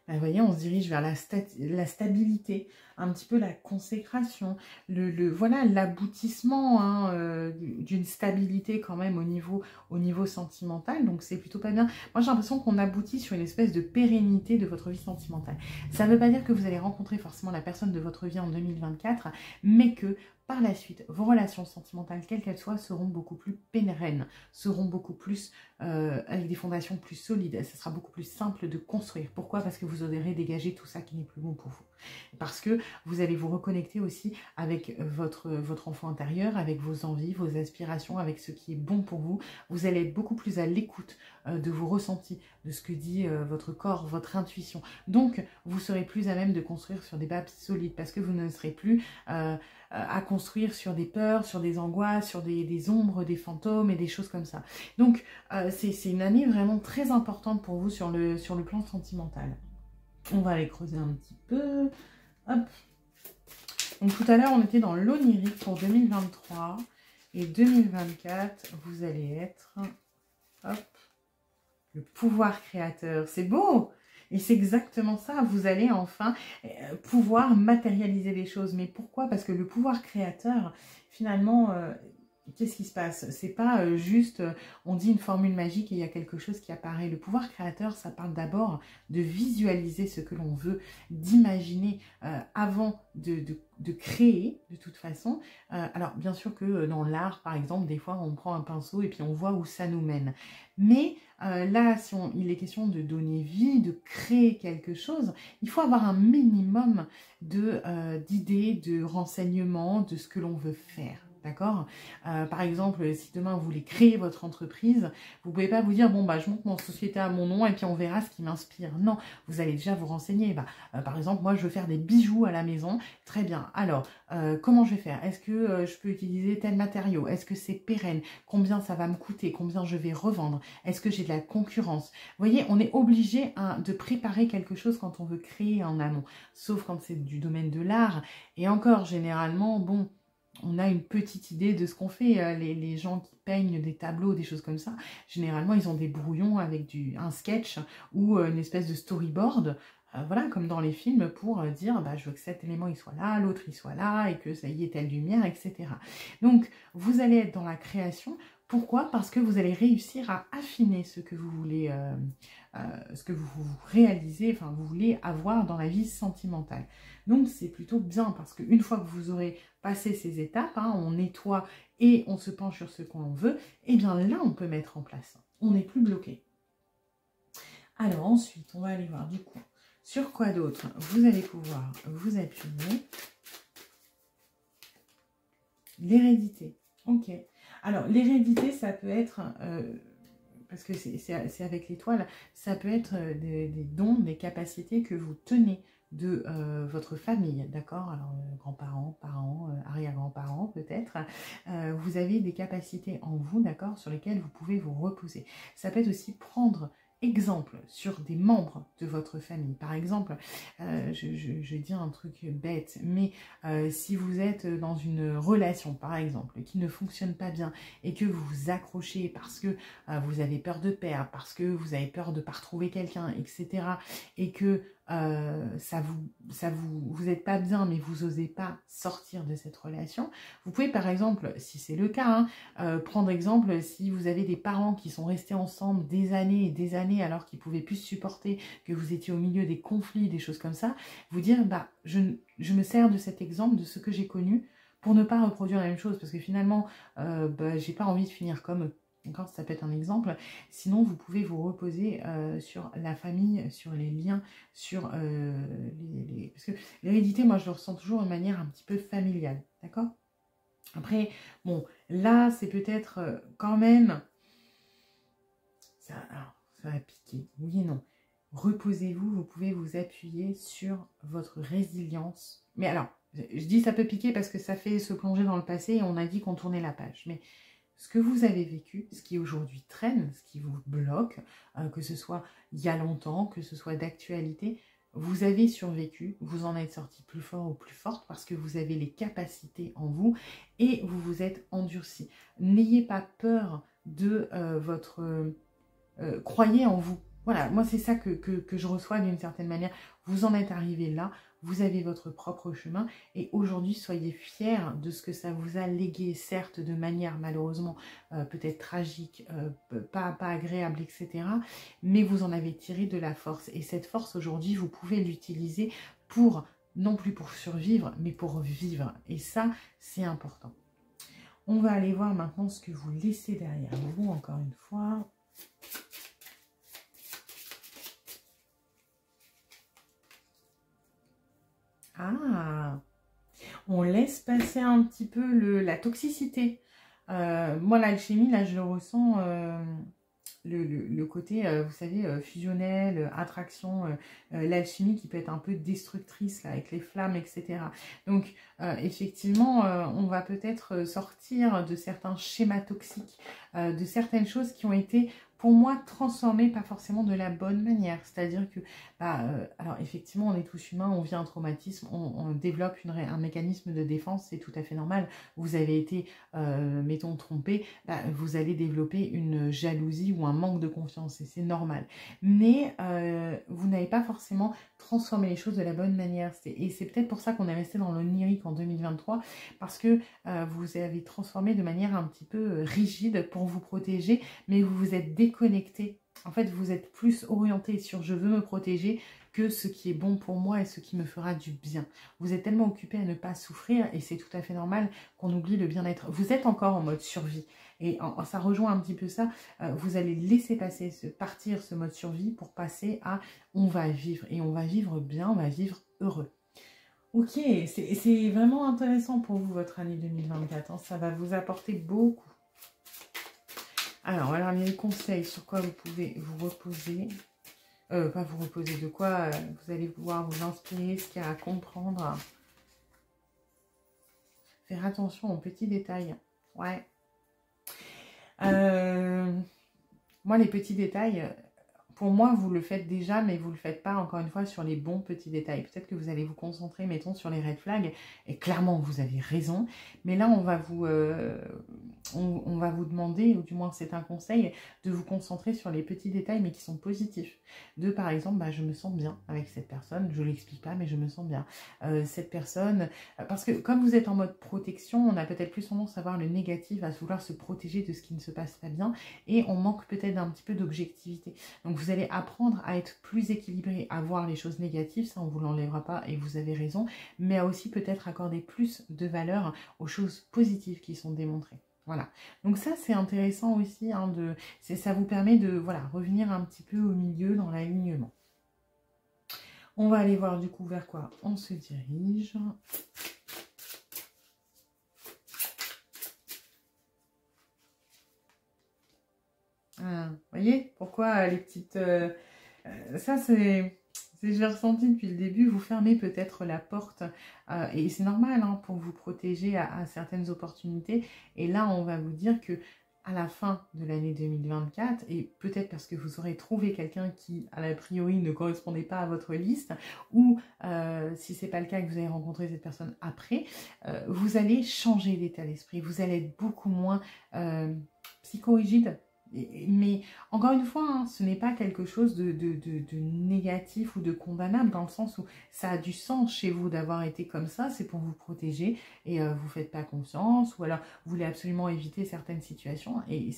A: Vous voyez, on se dirige vers la stabilité, un petit peu la consécration, voilà, l'aboutissement hein, d'une stabilité quand même au niveau sentimental. Donc c'est plutôt pas bien. Moi j'ai l'impression qu'on aboutit sur une espèce de pérennité de votre vie sentimentale. Ça ne veut pas dire que vous allez rencontrer forcément la personne de votre vie en 2024, mais que par la suite, vos relations sentimentales, quelles qu'elles soient, seront beaucoup plus pérennes, seront beaucoup plus avec des fondations plus solides. Ce sera beaucoup plus simple de construire. Pourquoi? Parce que vous aurez dégagé tout ça qui n'est plus bon pour vous. Parce que vous allez vous reconnecter aussi avec votre enfant intérieur, avec vos envies, vos aspirations, avec ce qui est bon pour vous. Vous allez être beaucoup plus à l'écoute de vos ressentis, de ce que dit votre corps, votre intuition. Donc, vous serez plus à même de construire sur des bases solides parce que vous ne serez plus à construire sur des peurs, sur des angoisses, sur des ombres, des fantômes et des choses comme ça. Donc, c'est une année vraiment très importante pour vous sur le plan sentimental. On va aller creuser un petit peu. Hop. Donc, tout à l'heure, on était dans l'onirique pour 2023. Et 2024, vous allez être... Hop. Le pouvoir créateur. C'est beau! Et c'est exactement ça, vous allez enfin pouvoir matérialiser les choses. Mais pourquoi? Parce que le pouvoir créateur, finalement, qu'est-ce qui se passe? C'est pas juste, on dit une formule magique et il y a quelque chose qui apparaît. Le pouvoir créateur, ça parle d'abord de visualiser ce que l'on veut, d'imaginer avant de créer, de toute façon. Alors, bien sûr que dans l'art, par exemple, des fois, on prend un pinceau et puis on voit où ça nous mène. Mais là, si il est question de donner vie, de créer quelque chose, il faut avoir un minimum d'idées, de renseignements, de ce que l'on veut faire. D'accord? Par exemple, si demain vous voulez créer votre entreprise, vous ne pouvez pas vous dire, bon, bah, je monte mon société à mon nom et puis on verra ce qui m'inspire. Non, vous allez déjà vous renseigner. Par exemple, moi, je veux faire des bijoux à la maison. Très bien. Alors, comment je vais faire? Est-ce que je peux utiliser tel matériau? Est-ce que c'est pérenne? Combien ça va me coûter? Combien je vais revendre? Est-ce que j'ai de la concurrence? Vous voyez, on est obligé de préparer quelque chose quand on veut créer en amont. Sauf quand c'est du domaine de l'art. Et encore, généralement, bon... On a une petite idée de ce qu'on fait. Les gens qui peignent des tableaux, des choses comme ça, généralement, ils ont des brouillons avec un sketch ou une espèce de storyboard, voilà, comme dans les films, pour dire, bah, je veux que cet élément il soit là, l'autre il soit là, et que ça y est, telle lumière, etc. Donc, vous allez être dans la création. Pourquoi? Parce que vous allez réussir à affiner ce que vous voulez, ce que vous réalisez, enfin, vous voulez avoir dans la vie sentimentale. Donc, c'est plutôt bien parce qu'une fois que vous aurez passé ces étapes, hein, on nettoie et on se penche sur ce qu'on veut, et bien là, on peut mettre en place. On n'est plus bloqué. Alors, ensuite, on va aller voir du coup sur quoi d'autre vous allez pouvoir vous appuyer. L'hérédité. Ok. Alors, l'hérédité, ça peut être, parce que c'est avec l'étoile, ça peut être des dons, des capacités que vous tenez de votre famille, d'accord? Alors, grands-parents, parents, arrière-grands-parents peut-être. Vous avez des capacités en vous, d'accord, sur lesquelles vous pouvez vous reposer. Ça peut être aussi prendre exemple sur des membres de votre famille. Par exemple, je dis un truc bête, mais si vous êtes dans une relation, par exemple, qui ne fonctionne pas bien et que vous vous accrochez parce que vous avez peur de perdre, parce que vous avez peur de ne pas retrouver quelqu'un, etc. et que vous n'êtes pas bien, mais vous n'osez pas sortir de cette relation. Vous pouvez, par exemple, si c'est le cas, hein, prendre exemple si vous avez des parents qui sont restés ensemble des années et des années alors qu'ils ne pouvaient plus se supporter, que vous étiez au milieu des conflits, des choses comme ça, vous dire, bah, je me sers de cet exemple, de ce que j'ai connu, pour ne pas reproduire la même chose, parce que finalement, j'ai pas envie de finir comme eux. D'accord, ça peut être un exemple. Sinon, vous pouvez vous reposer sur la famille, sur les liens, sur parce que l'hérédité, moi, je le ressens toujours de manière un petit peu familiale. D'accord? Après, bon, là, c'est peut-être quand même... Alors, ça va piquer, oui et non. Reposez-vous, vous pouvez vous appuyer sur votre résilience. Mais alors, je dis ça peut piquer parce que ça fait se plonger dans le passé et on a dit qu'on tournait la page. Mais ce que vous avez vécu, ce qui aujourd'hui traîne, ce qui vous bloque, que ce soit il y a longtemps, que ce soit d'actualité, vous avez survécu, vous en êtes sorti plus fort ou plus forte parce que vous avez les capacités en vous et vous vous êtes endurci. N'ayez pas peur de votre... croyez en vous. voilà, moi c'est ça que je reçois d'une certaine manière. Vous en êtes arrivé là, vous avez votre propre chemin et aujourd'hui soyez fiers de ce que ça vous a légué, certes de manière malheureusement peut-être tragique, pas agréable, etc. Mais vous en avez tiré de la force et cette force aujourd'hui vous pouvez l'utiliser pour, non plus pour survivre, mais pour vivre et ça c'est important. On va aller voir maintenant ce que vous laissez derrière vous encore une fois. Ah, on laisse passer un petit peu la toxicité. Moi, l'alchimie, là, je le ressens, le côté, vous savez, fusionnel, attraction, l'alchimie qui peut être un peu destructrice, là, avec les flammes, etc. Donc, effectivement, on va peut-être sortir de certains schémas toxiques, de certaines choses qui ont été pour moi, transformer pas forcément de la bonne manière. C'est-à-dire que, alors effectivement, on est tous humains, on vit un traumatisme, on développe un mécanisme de défense, c'est tout à fait normal. Vous avez été, mettons, trompé, vous allez développer une jalousie ou un manque de confiance, et c'est normal. Mais vous n'avez pas forcément transformé les choses de la bonne manière. Et c'est peut-être pour ça qu'on est resté dans l'onirique en 2023, parce que vous avez transformé de manière un petit peu rigide pour vous protéger, mais vous vous êtes déconnecté. En fait, vous êtes plus orienté sur je veux me protéger que ce qui est bon pour moi et ce qui me fera du bien. Vous êtes tellement occupé à ne pas souffrir et c'est tout à fait normal qu'on oublie le bien-être. Vous êtes encore en mode survie et ça rejoint un petit peu ça. Vous allez laisser partir ce mode survie pour passer à on va vivre et on va vivre bien, on va vivre heureux. Ok, c'est vraiment intéressant pour vous votre année 2024, hein. Ça va vous apporter beaucoup. Alors, les conseils sur quoi vous pouvez vous reposer. Pas vous reposer, de quoi vous allez pouvoir vous inspirer, ce qu'il y a à comprendre. Faire attention aux petits détails. Ouais. Moi, les petits détails, pour moi, vous le faites déjà, mais vous ne le faites pas, encore une fois, sur les bons petits détails. Peut-être que vous allez vous concentrer, mettons, sur les red flags. Et clairement, vous avez raison. Mais là, on va vous demander, ou du moins c'est un conseil, de vous concentrer sur les petits détails, mais qui sont positifs. Par exemple, je me sens bien avec cette personne. Je ne l'explique pas, mais je me sens bien. Cette personne, parce que comme vous êtes en mode protection, on a peut-être plus tendance à voir le négatif, à vouloir se protéger de ce qui ne se passe pas bien. Et on manque peut-être d'un petit peu d'objectivité. Donc, vous allez apprendre à être plus équilibré, à voir les choses négatives, ça on ne vous l'enlèvera pas et vous avez raison, mais à aussi peut-être accorder plus de valeur aux choses positives qui sont démontrées. Voilà, donc ça c'est intéressant aussi, hein, ça vous permet de revenir un petit peu au milieu dans l'alignement. On va aller voir du coup vers quoi on se dirige. Vous voyez pourquoi les petites... ça, je l'ai ressenti depuis le début. Vous fermez peut-être la porte. Et c'est normal hein, pour vous protéger à certaines opportunités. Et là, on va vous dire que à la fin de l'année 2024, et peut-être parce que vous aurez trouvé quelqu'un qui, a priori, ne correspondait pas à votre liste, ou si ce n'est pas le cas que vous avez rencontré cette personne après, vous allez changer d'état d'esprit. Vous allez être beaucoup moins psychorigide. Mais encore une fois, hein, ce n'est pas quelque chose de négatif ou de condamnable, dans le sens où ça a du sens chez vous d'avoir été comme ça, c'est pour vous protéger et vous ne faites pas confiance, ou alors vous voulez absolument éviter certaines situations, et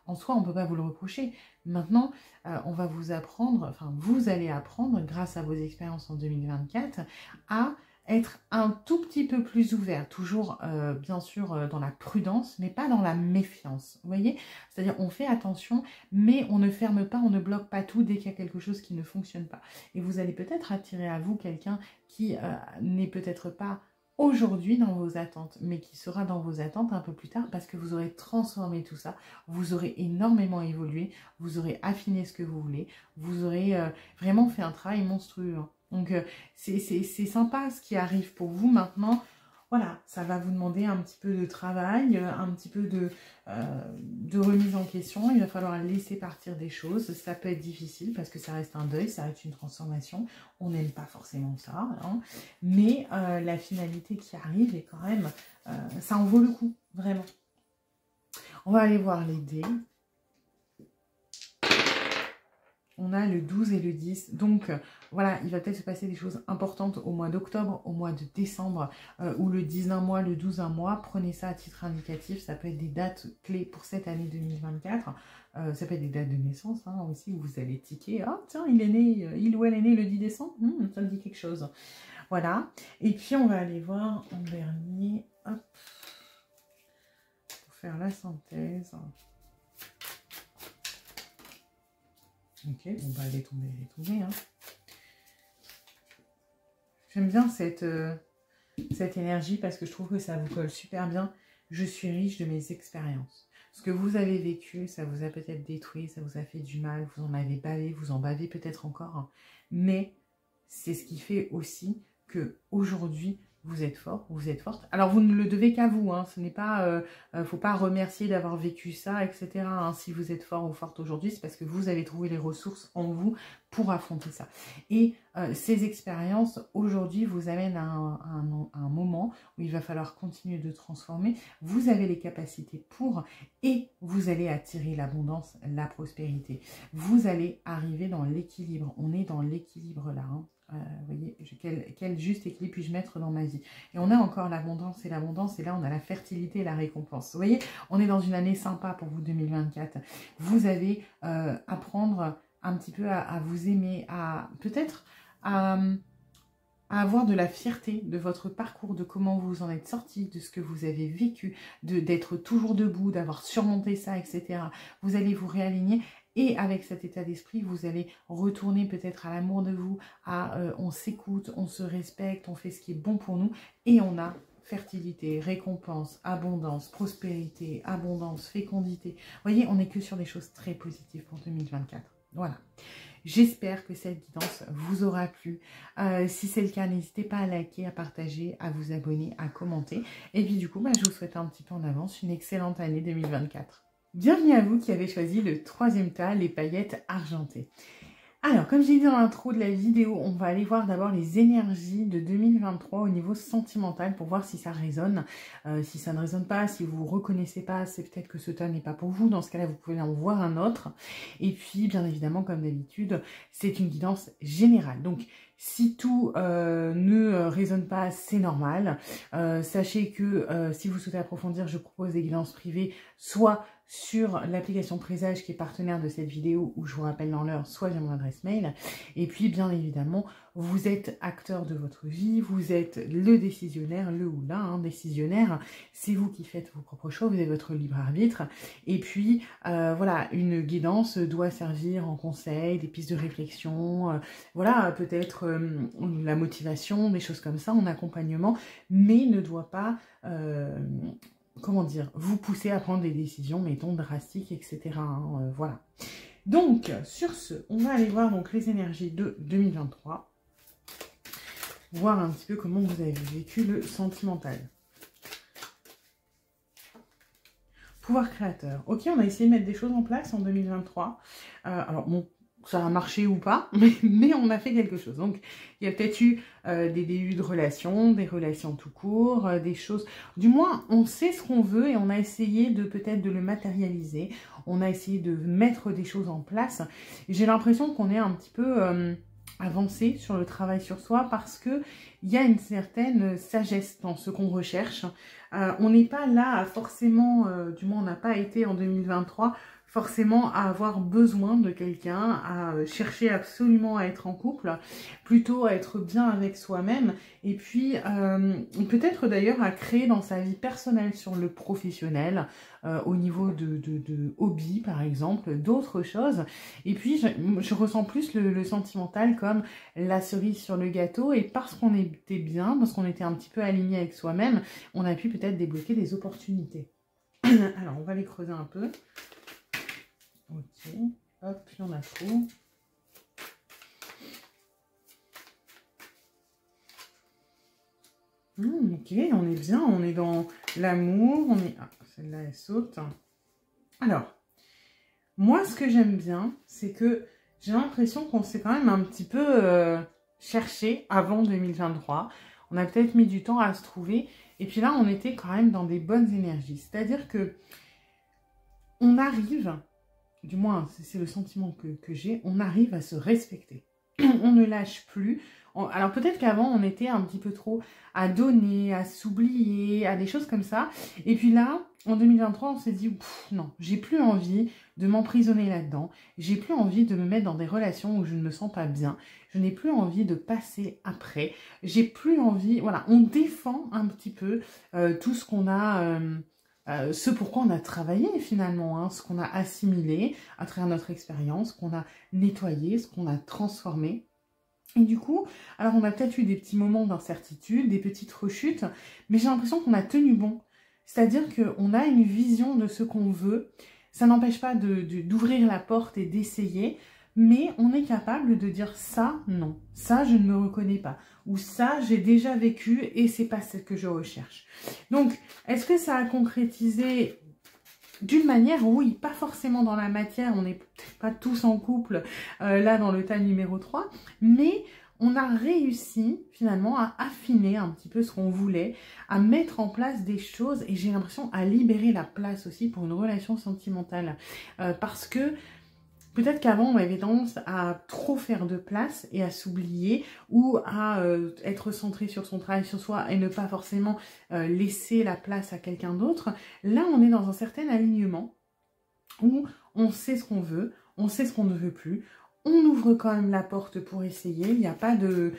A: en soi on ne peut pas vous le reprocher. Maintenant, on va vous apprendre, vous allez apprendre, grâce à vos expériences en 2024, à être un tout petit peu plus ouvert, toujours bien sûr dans la prudence, mais pas dans la méfiance, vous voyez? C'est-à-dire on fait attention, mais on ne ferme pas, on ne bloque pas tout dès qu'il y a quelque chose qui ne fonctionne pas. Et vous allez peut-être attirer à vous quelqu'un qui n'est peut-être pas aujourd'hui dans vos attentes, mais qui sera dans vos attentes un peu plus tard, parce que vous aurez transformé tout ça, vous aurez énormément évolué, vous aurez affiné ce que vous voulez, vous aurez vraiment fait un travail monstrueux, hein. Donc, c'est sympa ce qui arrive pour vous maintenant. Voilà, ça va vous demander un petit peu de travail, un petit peu de remise en question. Il va falloir laisser partir des choses. Ça peut être difficile parce que ça reste un deuil, ça reste une transformation. On n'aime pas forcément ça, hein. Mais la finalité qui arrive est quand même... ça en vaut le coup, vraiment. On va aller voir les dés. On a le 12 et le 10. Donc, voilà, il va peut-être se passer des choses importantes au mois d'octobre, au mois de décembre, ou le 10 d'un mois, le 12 d'un mois. Prenez ça à titre indicatif. Ça peut être des dates clés pour cette année 2024. Ça peut être des dates de naissance hein, aussi, où vous allez tiquer. Ah, tiens, il est né, il ou elle est né le 10 décembre. Ça me dit quelque chose. Voilà. Et puis, on va aller voir en dernier. Hop. Pour faire la synthèse. Ok, bon bah elle est tombée. Hein. J'aime bien cette énergie parce que je trouve que ça vous colle super bien. Je suis riche de mes expériences. Ce que vous avez vécu, ça vous a peut-être détruit, ça vous a fait du mal, vous en avez bavé, vous en bavez peut-être encore. Hein. Mais c'est ce qui fait aussi que aujourd'hui vous êtes fort, vous êtes forte. Alors vous ne le devez qu'à vous, hein. Ce n'est pas, faut pas remercier d'avoir vécu ça, etc. Hein. Si vous êtes fort ou forte aujourd'hui, c'est parce que vous avez trouvé les ressources en vous pour affronter ça. Et ces expériences aujourd'hui vous amènent à un moment où il va falloir continuer de transformer. Vous avez les capacités pour et vous allez attirer l'abondance, la prospérité. Vous allez arriver dans l'équilibre. On est dans l'équilibre là. Hein. Vous voyez, quel juste équilibre puis-je mettre dans ma vie. Et on a encore l'abondance, et là on a la fertilité et la récompense. Vous voyez, on est dans une année sympa pour vous 2024. Vous allez apprendre un petit peu à vous aimer, à peut-être à avoir de la fierté de votre parcours, de comment vous en êtes sorti, de ce que vous avez vécu, d'être toujours debout, d'avoir surmonté ça, etc. Vous allez vous réaligner. Et avec cet état d'esprit, vous allez retourner peut-être à l'amour de vous, à on s'écoute, on se respecte, on fait ce qui est bon pour nous et on a fertilité, récompense, abondance, prospérité, abondance, fécondité. Vous voyez, on n'est que sur des choses très positives pour 2024. Voilà. J'espère que cette guidance vous aura plu. Si c'est le cas, n'hésitez pas à liker, à partager, à vous abonner, à commenter. Et puis du coup, je vous souhaite un petit peu en avance une excellente année 2024. Bienvenue à vous qui avez choisi le troisième tas, les paillettes argentées. Alors, comme j'ai dit dans l'intro de la vidéo, on va aller voir d'abord les énergies de 2023 au niveau sentimental pour voir si ça résonne. Si ça ne résonne pas, si vous ne reconnaissez pas, c'est peut-être que ce tas n'est pas pour vous. Dans ce cas-là, vous pouvez en voir un autre. Et puis, bien évidemment, comme d'habitude, c'est une guidance générale. Donc, si tout ne résonne pas, c'est normal. Sachez que si vous souhaitez approfondir, je propose des guidances privées, soit sur l'application Présage qui est partenaire de cette vidéo où je vous rappelle dans l'heure, soit via mon adresse mail. Et puis bien évidemment, vous êtes acteur de votre vie, vous êtes le décisionnaire, le ou la décisionnaire, c'est vous qui faites vos propres choix, vous avez votre libre arbitre. Et puis voilà, une guidance doit servir en conseil, des pistes de réflexion, voilà, peut-être la motivation, des choses comme ça, en accompagnement, mais ne doit pas comment dire, vous pousser à prendre des décisions, mettons, drastiques, etc. Voilà. Donc, sur ce, on va aller voir donc, les énergies de 2023. Voir un petit peu comment vous avez vécu le sentimental. Pouvoir créateur. Ok, on a essayé de mettre des choses en place en 2023. Alors, bon, ça a marché ou pas, mais on a fait quelque chose. Donc, il y a peut-être eu des débuts de relations, des relations tout court, des choses... Du moins, on sait ce qu'on veut et on a essayé de peut-être de le matérialiser. On a essayé de mettre des choses en place. J'ai l'impression qu'on est un petit peu avancé sur le travail sur soi parce que il y a une certaine sagesse dans ce qu'on recherche. On n'est pas là à forcément, du moins on n'a pas été en 2023, forcément à avoir besoin de quelqu'un, à chercher absolument à être en couple, plutôt à être bien avec soi-même, et puis peut-être d'ailleurs à créer dans sa vie personnelle sur le professionnel, au niveau de hobby par exemple, d'autres choses. Et puis je ressens plus le sentimental comme la cerise sur le gâteau, et parce qu'on était bien, parce qu'on était un petit peu aligné avec soi-même, on a pu peut-être débloquer des opportunités. Alors on va les creuser un peu. Ok, hop, puis on a tout. Ok, on est bien, on est dans l'amour, on est... Ah, celle-là, elle saute. Alors, moi, ce que j'aime bien, c'est que j'ai l'impression qu'on s'est quand même un petit peu cherché avant 2023. On a peut-être mis du temps à se trouver. Et puis là, on était quand même dans des bonnes énergies. C'est-à-dire que on arrive du moins c'est le sentiment que j'ai, on arrive à se respecter. On ne lâche plus. Alors peut-être qu'avant on était un petit peu trop à donner, à s'oublier, à des choses comme ça. Et puis là, en 2023, on s'est dit non, j'ai plus envie de m'emprisonner là-dedans. J'ai plus envie de me mettre dans des relations où je ne me sens pas bien. Je n'ai plus envie de passer après. J'ai plus envie. Voilà, on défend un petit peu tout ce qu'on a. Ce pourquoi on a travaillé finalement, hein, ce qu'on a assimilé à travers notre expérience, qu'on a nettoyé, ce qu'on a transformé. Et du coup, alors on a peut-être eu des petits moments d'incertitude, des petites rechutes, mais j'ai l'impression qu'on a tenu bon. C'est-à-dire qu'on a une vision de ce qu'on veut. Ça n'empêche pas d'ouvrir la porte et d'essayer, mais on est capable de dire ça, non, ça je ne me reconnais pas, ou ça j'ai déjà vécu et c'est pas ce que je recherche. Donc, est-ce que ça a concrétisé d'une manière? Oui, pas forcément dans la matière, on n'est peut-être pas tous en couple là dans le tas numéro 3, mais on a réussi finalement à affiner un petit peu ce qu'on voulait, à mettre en place des choses et j'ai l'impression à libérer la place aussi pour une relation sentimentale. Parce que peut-être qu'avant, on avait tendance à trop faire de place et à s'oublier ou à être centré sur son travail, sur soi et ne pas forcément laisser la place à quelqu'un d'autre. Là, on est dans un certain alignement où on sait ce qu'on veut, on sait ce qu'on ne veut plus. On ouvre quand même la porte pour essayer. Il n'y a pas de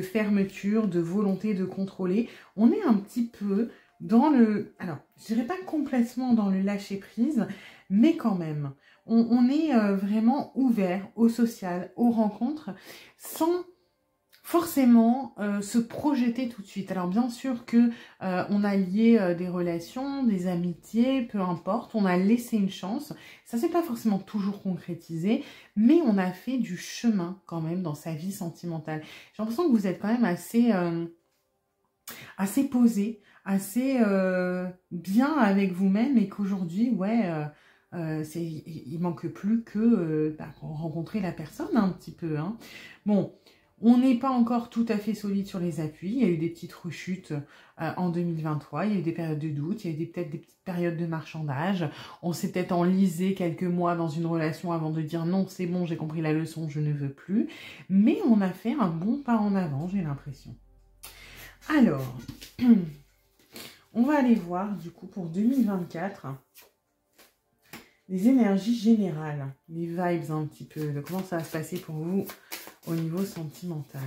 A: fermeture, de volonté de contrôler. On est un petit peu dans le... Alors, je dirais pas complètement dans le lâcher-prise, mais quand même. On est vraiment ouvert au social, aux rencontres, sans forcément se projeter tout de suite. Alors bien sûr que on a lié des relations, des amitiés, peu importe, on a laissé une chance. Ça s'est pas forcément toujours concrétisé, mais on a fait du chemin quand même dans sa vie sentimentale. J'ai l'impression que vous êtes quand même assez posé, assez bien avec vous-même et qu'aujourd'hui, ouais... il manque plus que rencontrer la personne un petit peu. Hein. Bon, on n'est pas encore tout à fait solide sur les appuis. Il y a eu des petites rechutes en 2023. Il y a eu des périodes de doute. Il y a eu peut-être des petites périodes de marchandage. On s'est peut-être enlisé quelques mois dans une relation avant de dire non, c'est bon, j'ai compris la leçon, je ne veux plus. Mais on a fait un bon pas en avant, j'ai l'impression. Alors, on va aller voir du coup pour 2024... les énergies générales, les vibes un petit peu, de comment ça va se passer pour vous au niveau sentimental.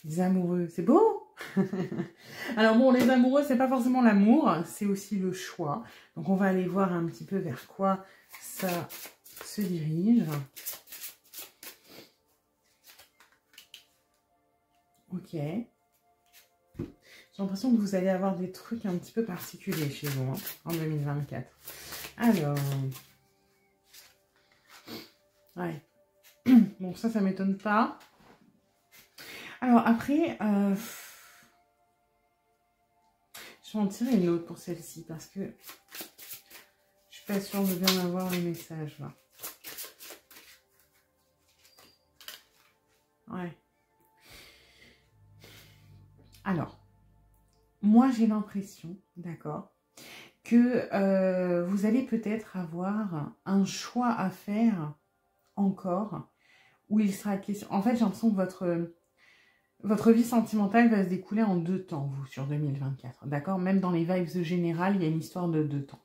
A: Les amoureux, c'est beau. Alors bon, les amoureux, c'est pas forcément l'amour, c'est aussi le choix. Donc on va aller voir un petit peu vers quoi ça se dirige. Ok. J'ai l'impression que vous allez avoir des trucs un petit peu particuliers chez vous hein, en 2024. Alors, ouais. Bon, ça m'étonne pas. Alors après, je vais en tirer une autre pour celle-ci parce que je suis pas sûre de bien avoir le message là. Ouais. Alors. Moi, j'ai l'impression, d'accord, que vous allez peut-être avoir un choix à faire encore, où il sera question... En fait, j'ai l'impression que votre vie sentimentale va se découler en 2 temps, vous, sur 2024, d'accord? Même dans les vibes générales, il y a une histoire de 2 temps.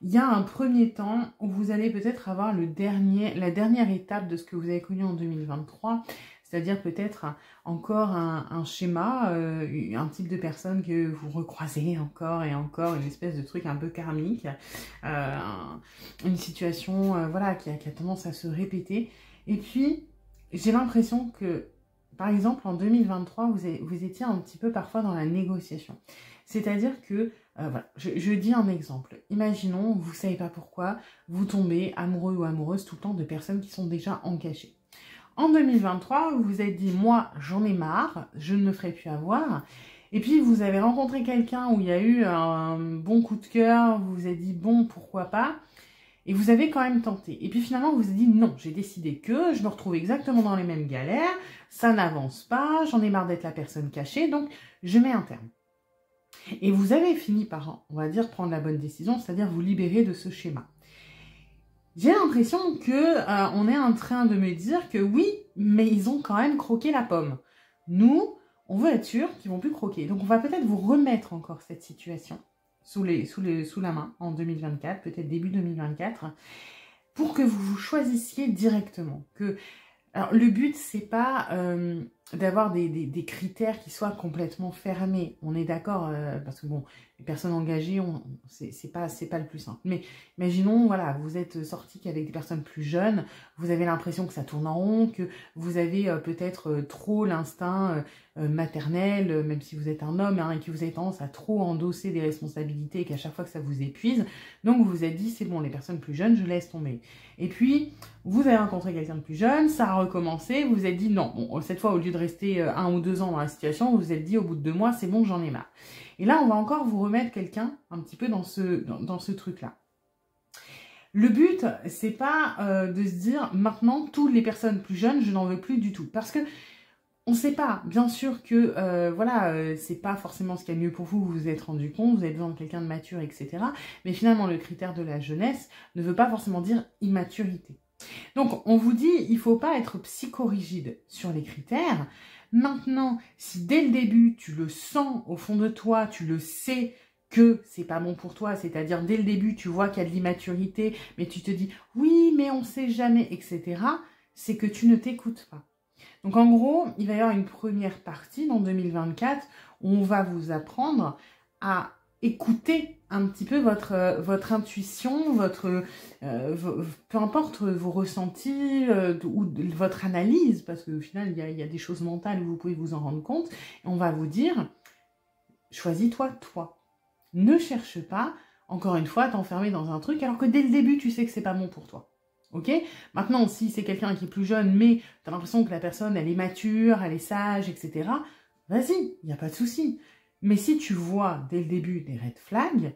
A: Il y a un premier temps où vous allez peut-être avoir la dernière étape de ce que vous avez connu en 2023, c'est-à-dire peut-être encore un schéma, un type de personne que vous recroisez encore et encore, une espèce de truc un peu karmique, une situation voilà, qui a tendance à se répéter. Et puis, j'ai l'impression que, par exemple, en 2023, vous étiez un petit peu parfois dans la négociation. C'est-à-dire que, voilà, je dis un exemple. Imaginons, vous ne savez pas pourquoi, vous tombez amoureux ou amoureuse tout le temps de personnes qui sont déjà engagées. En 2023, vous vous êtes dit, moi, j'en ai marre, je ne me ferai plus avoir. Et puis, vous avez rencontré quelqu'un où il y a eu un bon coup de cœur, vous vous êtes dit, bon, pourquoi pas. Et vous avez quand même tenté. Et puis finalement, vous vous êtes dit, non, j'ai décidé que je me retrouve exactement dans les mêmes galères, ça n'avance pas, j'en ai marre d'être la personne cachée, donc je mets un terme. Et vous avez fini par, on va dire, prendre la bonne décision, c'est-à-dire vous libérer de ce schéma. J'ai l'impression que on est en train de me dire que oui, mais ils ont quand même croqué la pomme. Nous, on veut être sûr qu'ils vont plus croquer. Donc on va peut-être vous remettre encore cette situation sous la main en 2024, peut-être début 2024, pour que vous vous choisissiez directement. Alors le but, c'est pas d'avoir des critères qui soient complètement fermés. On est d'accord, parce que bon, les personnes engagées, c'est pas le plus simple. Mais imaginons, voilà, vous êtes sorti qu'avec des personnes plus jeunes, vous avez l'impression que ça tourne en rond, que vous avez peut-être trop l'instinct maternel, même si vous êtes un homme, hein, et que vous avez tendance à trop endosser des responsabilités et qu'à chaque fois que ça vous épuise. Donc vous vous êtes dit, c'est bon, les personnes plus jeunes, je laisse tomber. Et puis, vous avez rencontré quelqu'un de plus jeune, ça a recommencé, vous vous êtes dit, non, bon, cette fois, au lieu de rester 1 ou 2 ans dans la situation, vous vous êtes dit, au bout de 2 mois, c'est bon, j'en ai marre. Et là, on va encore vous remettre quelqu'un un petit peu dans ce truc-là. Le but, c'est pas de se dire, maintenant, toutes les personnes plus jeunes, je n'en veux plus du tout. Parce que on ne sait pas, bien sûr que c'est pas forcément ce qu'il y a de mieux pour vous, vous vous êtes rendu compte, vous avez besoin de quelqu'un de mature, etc. Mais finalement, le critère de la jeunesse ne veut pas forcément dire immaturité. Donc, on vous dit, il ne faut pas être psychorigide sur les critères. Maintenant, si dès le début, tu le sens au fond de toi, tu le sais que c'est pas bon pour toi, c'est-à-dire dès le début, tu vois qu'il y a de l'immaturité, mais tu te dis, oui, mais on ne sait jamais, etc., c'est que tu ne t'écoutes pas. Donc en gros, il va y avoir une première partie dans 2024 où on va vous apprendre à écouter un petit peu votre intuition, peu importe vos ressentis ou votre analyse, parce qu'au final, il y a des choses mentales où vous pouvez vous en rendre compte. Et on va vous dire, choisis-toi, toi. Ne cherche pas, encore une fois, à t'enfermer dans un truc, alors que dès le début, tu sais que c'est pas bon pour toi. Ok? Maintenant, si c'est quelqu'un qui est plus jeune, mais tu as l'impression que la personne, elle est mature, elle est sage, etc., vas-y, il n'y a pas de souci. Mais si tu vois dès le début des red flags,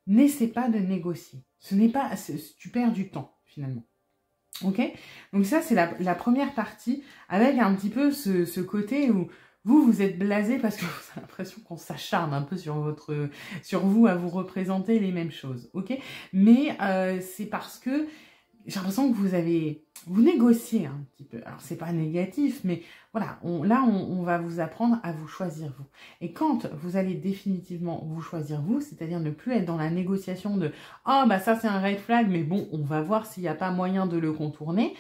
A: n'essaie pas de négocier. Tu perds du temps, finalement. Ok? Donc ça, c'est la première partie, avec un petit peu ce côté où vous êtes blasé parce que vous avez l'impression qu'on s'acharne un peu sur vous à vous représenter les mêmes choses. Ok? Mais c'est parce que j'ai l'impression que vous négociez un petit peu. Alors, c'est pas négatif, mais voilà, on va vous apprendre à vous choisir vous. Et quand vous allez définitivement vous choisir vous, c'est-à-dire ne plus être dans la négociation de « Oh, bah ça, c'est un red flag, mais bon, on va voir s'il n'y a pas moyen de le contourner »,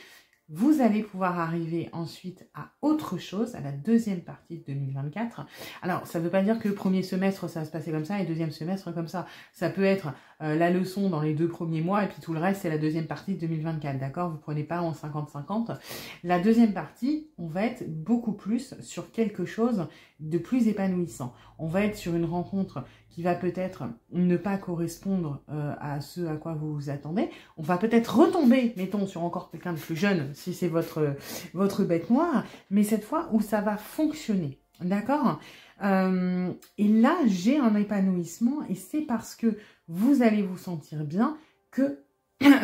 A: vous allez pouvoir arriver ensuite à autre chose, à la deuxième partie de 2024. Alors, ça ne veut pas dire que le premier semestre, ça va se passer comme ça, et le deuxième semestre, comme ça. Ça peut être la leçon dans les 2 premiers mois, et puis tout le reste, c'est la deuxième partie de 2024, d'accord? Vous ne prenez pas en 50-50. La deuxième partie, on va être beaucoup plus sur quelque chose de plus épanouissant. On va être sur une rencontre qui va peut-être ne pas correspondre à ce à quoi vous vous attendez. On va peut-être retomber, mettons, sur encore quelqu'un de plus jeune, si c'est votre bête noire, mais cette fois où ça va fonctionner, d'accord? Et là, j'ai un épanouissement, et c'est parce que vous allez vous sentir bien que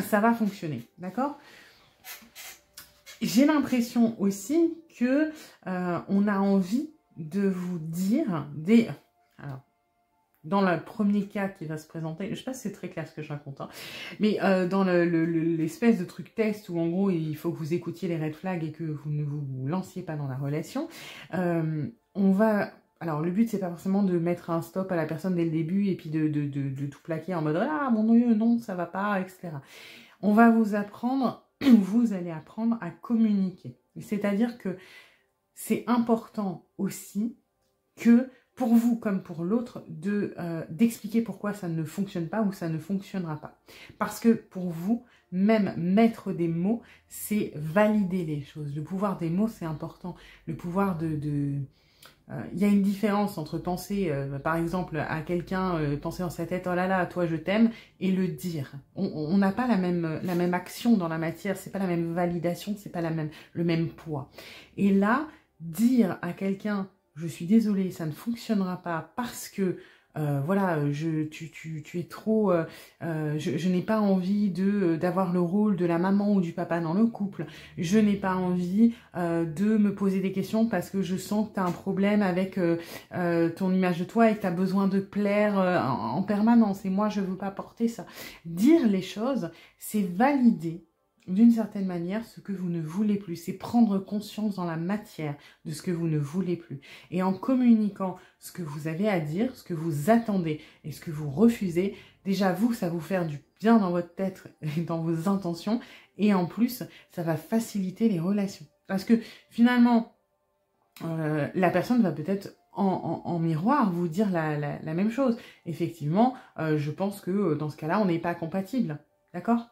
A: ça va fonctionner, d'accord? J'ai l'impression aussi que on a envie de vous dire alors, dans le premier cas qui va se présenter, je ne sais pas si c'est très clair ce que je raconte, hein, mais dans l'espèce de truc test où en gros il faut que vous écoutiez les red flags et que vous ne vous lanciez pas dans la relation, alors le but c'est pas forcément de mettre un stop à la personne dès le début et puis de tout plaquer en mode ah mon Dieu non ça va pas, etc. On va vous apprendre, vous allez apprendre à communiquer. C'est-à-dire que c'est important aussi que pour vous comme pour l'autre, d'expliquer pourquoi ça ne fonctionne pas ou ça ne fonctionnera pas. Parce que pour vous, même mettre des mots, c'est valider les choses. Le pouvoir des mots, c'est important. Le pouvoir il y a une différence entre penser, par exemple, à quelqu'un, penser dans sa tête, oh là là, toi je t'aime, et le dire. On n'a pas la même action dans la matière, c'est pas la même validation, c'est pas le même poids. Et là, dire à quelqu'un, je suis désolée, ça ne fonctionnera pas parce que voilà, tu es trop, je n'ai pas envie d'avoir le rôle de la maman ou du papa dans le couple, je n'ai pas envie de me poser des questions parce que je sens que tu as un problème avec ton image de toi et que tu as besoin de plaire en permanence et moi je veux pas porter ça. Dire les choses, c'est valider d'une certaine manière ce que vous ne voulez plus, c'est prendre conscience dans la matière de ce que vous ne voulez plus. Et en communiquant ce que vous avez à dire, ce que vous attendez et ce que vous refusez, déjà vous, ça va vous faire du bien dans votre tête et dans vos intentions, et en plus, ça va faciliter les relations. Parce que finalement, la personne va peut-être en miroir vous dire la même chose. Effectivement, je pense que dans ce cas-là, on n'est pas compatible. D'accord ?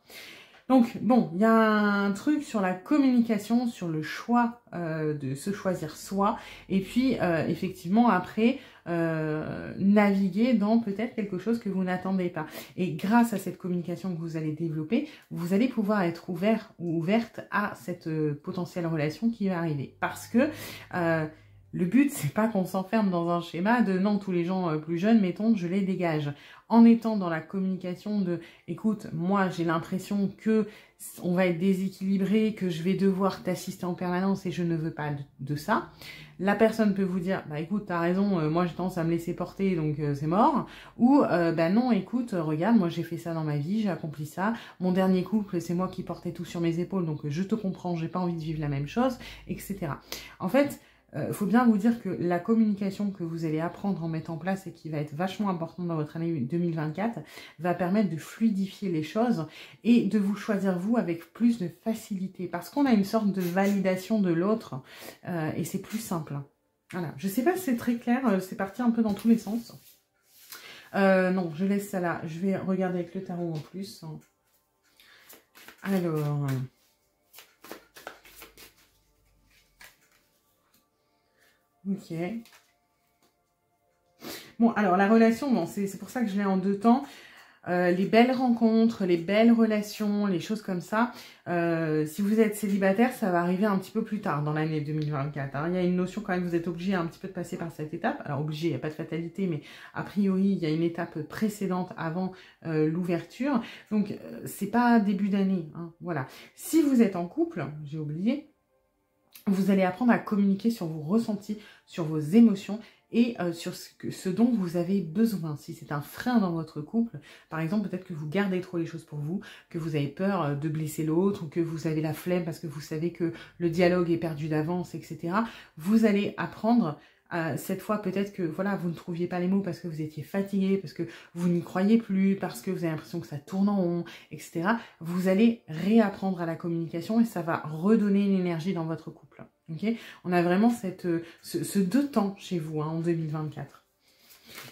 A: Donc, bon, il y a un truc sur la communication, sur le choix de se choisir soi, et puis, effectivement, après, naviguer dans peut-être quelque chose que vous n'attendez pas. Et grâce à cette communication que vous allez développer, vous allez pouvoir être ouvert ou ouverte à cette potentielle relation qui va arriver. Parce que le but, c'est pas qu'on s'enferme dans un schéma de non, tous les gens plus jeunes, mettons, je les dégage. En étant dans la communication de, écoute, moi j'ai l'impression que on va être déséquilibré, que je vais devoir t'assister en permanence et je ne veux pas de ça. La personne peut vous dire, bah écoute, t'as raison, moi j'ai tendance à me laisser porter, donc c'est mort. Ou, bah non, écoute, regarde, moi j'ai fait ça dans ma vie, j'ai accompli ça. Mon dernier couple, c'est moi qui portais tout sur mes épaules, donc je te comprends, j'ai pas envie de vivre la même chose, etc. En fait, faut bien vous dire que la communication que vous allez apprendre en mettant en place et qui va être vachement importante dans votre année 2024 va permettre de fluidifier les choses et de vous choisir vous avec plus de facilité parce qu'on a une sorte de validation de l'autre et c'est plus simple. Voilà, je sais pas si c'est très clair, c'est parti un peu dans tous les sens. Non, je laisse ça là, je vais regarder avec le tarot en plus. Alors... Ok. Bon, alors la relation, bon, c'est pour ça que je l'ai en deux temps. Les belles rencontres, les belles relations, les choses comme ça. Si vous êtes célibataire, ça va arriver un petit peu plus tard dans l'année 2024. Hein. Il y a une notion quand même, vous êtes obligé un petit peu de passer par cette étape. Alors obligé, il n'y a pas de fatalité, mais a priori, il y a une étape précédente avant l'ouverture. Donc, c'est pas début d'année. Hein. Voilà. Si vous êtes en couple, j'ai oublié, vous allez apprendre à communiquer sur vos ressentis, sur vos émotions et sur ce dont vous avez besoin. Si c'est un frein dans votre couple, par exemple, peut-être que vous gardez trop les choses pour vous, que vous avez peur de blesser l'autre ou que vous avez la flemme parce que vous savez que le dialogue est perdu d'avance, etc. Vous allez apprendre cette fois peut-être que voilà, vous ne trouviez pas les mots parce que vous étiez fatigué, parce que vous n'y croyez plus, parce que vous avez l'impression que ça tourne en rond, etc. Vous allez réapprendre à la communication et ça va redonner une énergie dans votre couple. Okay, on a vraiment ce deux temps chez vous hein, en 2024.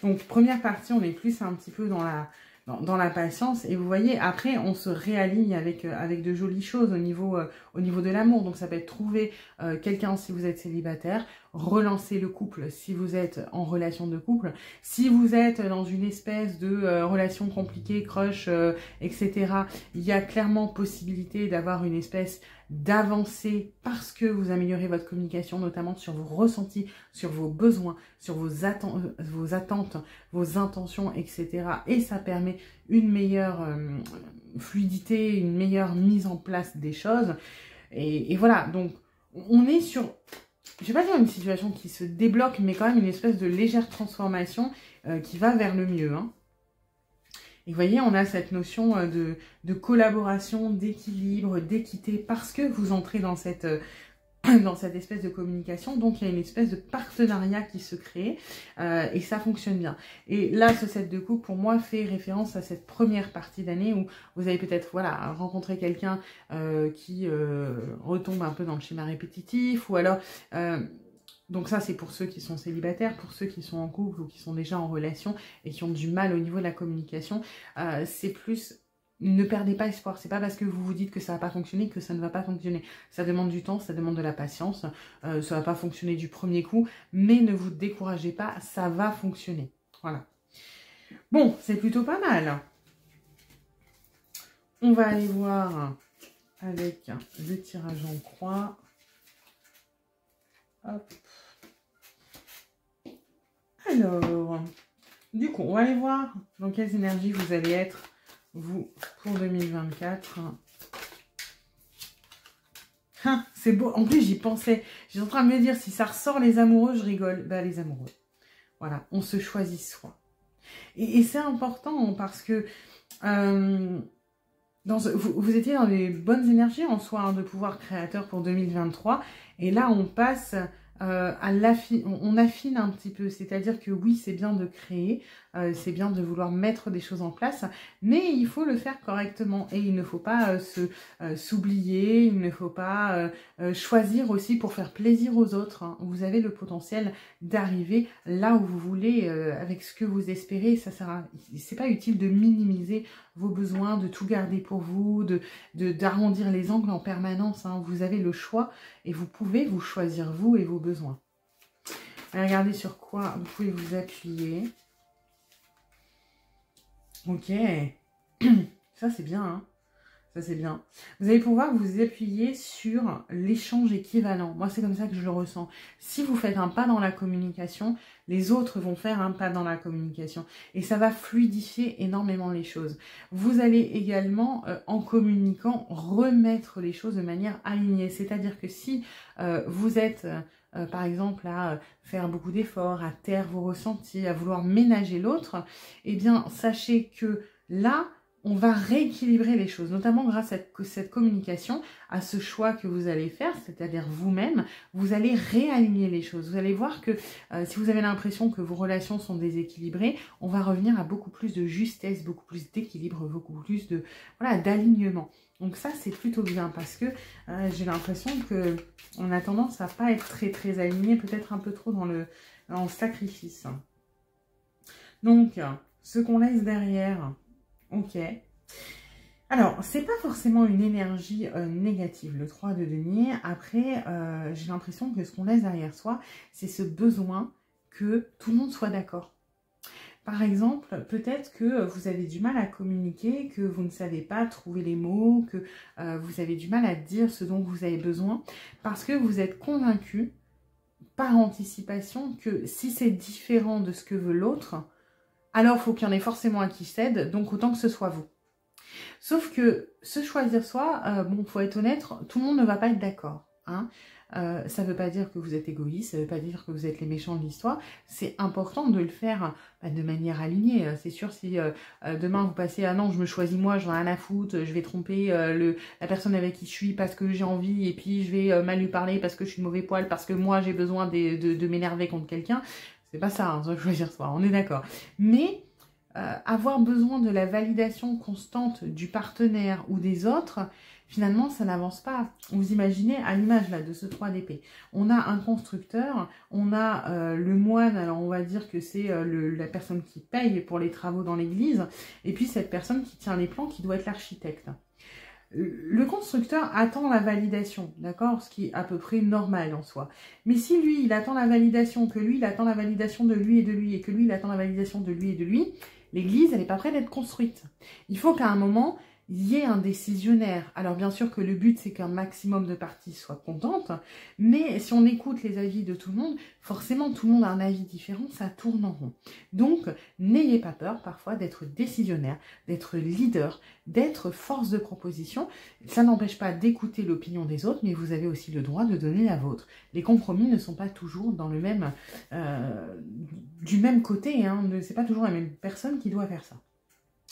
A: Donc première partie, on est plus un petit peu dans la patience et vous voyez après on se réaligne avec de jolies choses au niveau de l'amour. Donc ça peut être trouver quelqu'un si vous êtes célibataire, relancer le couple si vous êtes en relation de couple, si vous êtes dans une espèce de relation compliquée, crush, etc. Il y a clairement possibilité d'avoir une espèce d'avancer parce que vous améliorez votre communication, notamment sur vos ressentis, sur vos besoins, sur vos attentes, vos intentions, etc. Et ça permet une meilleure fluidité, une meilleure mise en place des choses. Et voilà, donc on est sur, je vais pas dire une situation qui se débloque, mais quand même une espèce de légère transformation qui va vers le mieux, hein. Et vous voyez, on a cette notion de collaboration, d'équilibre, d'équité, parce que vous entrez dans cette espèce de communication. Donc, il y a une espèce de partenariat qui se crée et ça fonctionne bien. Et là, ce set de coupe, pour moi, fait référence à cette première partie d'année où vous avez peut-être voilà, rencontré quelqu'un qui retombe un peu dans le schéma répétitif ou alors... donc ça, c'est pour ceux qui sont célibataires, pour ceux qui sont en couple ou qui sont déjà en relation et qui ont du mal au niveau de la communication. C'est plus, ne perdez pas espoir. C'est pas parce que vous vous dites que ça va pas fonctionner que ça ne va pas fonctionner. Ça demande du temps, ça demande de la patience. Ça va pas fonctionner du premier coup, mais ne vous découragez pas, ça va fonctionner. Voilà. Bon, c'est plutôt pas mal. On va aller voir avec le tirage en croix. Hop. Alors, Du coup, on va aller voir dans quelles énergies vous allez être, vous, pour 2024. Hein, c'est beau. En plus, j'y pensais. J'étais en train de me dire, si ça ressort les amoureux, je rigole. Bah, les amoureux. Voilà, on se choisit soi. Et c'est important parce que vous étiez dans les bonnes énergies en soi, hein, de pouvoir créateur pour 2023. Et là, on passe on affine un petit peu. C'est-à-dire que oui, c'est bien de créer, c'est bien de vouloir mettre des choses en place, mais il faut le faire correctement. Et il ne faut pas s'oublier, il ne faut pas choisir aussi pour faire plaisir aux autres, hein. Vous avez le potentiel d'arriver là où vous voulez, avec ce que vous espérez. C'est pas utile de minimiser vos besoins, de tout garder pour vous, d'arrondir les angles en permanence, hein. Vous avez le choix et vous pouvez vous choisir vous et vos besoins. Regardez sur quoi vous pouvez vous appuyer. Ok, ça c'est bien, hein. Ça c'est bien. Vous allez pouvoir vous appuyer sur l'échange équivalent. Moi c'est comme ça que je le ressens. Si vous faites un pas dans la communication, les autres vont faire un pas dans la communication. Et ça va fluidifier énormément les choses. Vous allez également, en communiquant, remettre les choses de manière alignée. C'est-à-dire que si vous êtes... par exemple, à faire beaucoup d'efforts, à taire vos ressentis, à vouloir ménager l'autre, eh bien, sachez que là, on va rééquilibrer les choses, notamment grâce à cette communication, à ce choix que vous allez faire, c'est-à-dire vous-même, vous allez réaligner les choses. Vous allez voir que si vous avez l'impression que vos relations sont déséquilibrées, on va revenir à beaucoup plus de justesse, beaucoup plus d'équilibre, beaucoup plus de d'alignement. Donc ça, c'est plutôt bien parce que j'ai l'impression que on a tendance à pas être très aligné, peut-être un peu trop dans le sacrifice. Donc, ce qu'on laisse derrière, ok. Alors, c'est pas forcément une énergie négative, le 3 de denier. Après, j'ai l'impression que ce qu'on laisse derrière soi, c'est ce besoin que tout le monde soit d'accord. Par exemple, peut-être que vous avez du mal à communiquer, que vous ne savez pas trouver les mots, que vous avez du mal à dire ce dont vous avez besoin, parce que vous êtes convaincu, par anticipation, que si c'est différent de ce que veut l'autre, alors il faut qu'il y en ait forcément un qui cède, donc autant que ce soit vous. Sauf que se choisir soi, bon, faut être honnête, tout le monde ne va pas être d'accord, hein. Ça ne veut pas dire que vous êtes égoïste, ça ne veut pas dire que vous êtes les méchants de l'histoire. C'est important de le faire de manière alignée. C'est sûr, si demain vous passez « Ah non, je me choisis moi, j'en ai rien à foutre, je vais tromper la personne avec qui je suis parce que j'ai envie, et puis je vais mal lui parler parce que je suis de mauvais poil, parce que moi j'ai besoin de m'énerver contre quelqu'un », c'est pas ça, hein, choisir soi, on est d'accord. Mais avoir besoin de la validation constante du partenaire ou des autres, finalement, ça n'avance pas. Vous imaginez, à l'image là de ce 3 d'épée, on a un constructeur, on a le moine, alors on va dire que c'est la personne qui paye pour les travaux dans l'église, et puis cette personne qui tient les plans, qui doit être l'architecte. Le constructeur attend la validation, d'accord? Ce qui est à peu près normal en soi. Mais si lui, il attend la validation, que lui, il attend la validation de lui et de lui, et que lui, il attend la validation de lui et de lui, l'église, elle n'est pas prête d'être construite. Il faut qu'à un moment, il y ait un décisionnaire. Alors bien sûr que le but, c'est qu'un maximum de parties soient contentes, mais si on écoute les avis de tout le monde, forcément tout le monde a un avis différent, ça tourne en rond. Donc, n'ayez pas peur parfois d'être décisionnaire, d'être leader, d'être force de proposition. Ça n'empêche pas d'écouter l'opinion des autres, mais vous avez aussi le droit de donner la vôtre. Les compromis ne sont pas toujours dans le même, du même côté, hein. C'est pas toujours la même personne qui doit faire ça.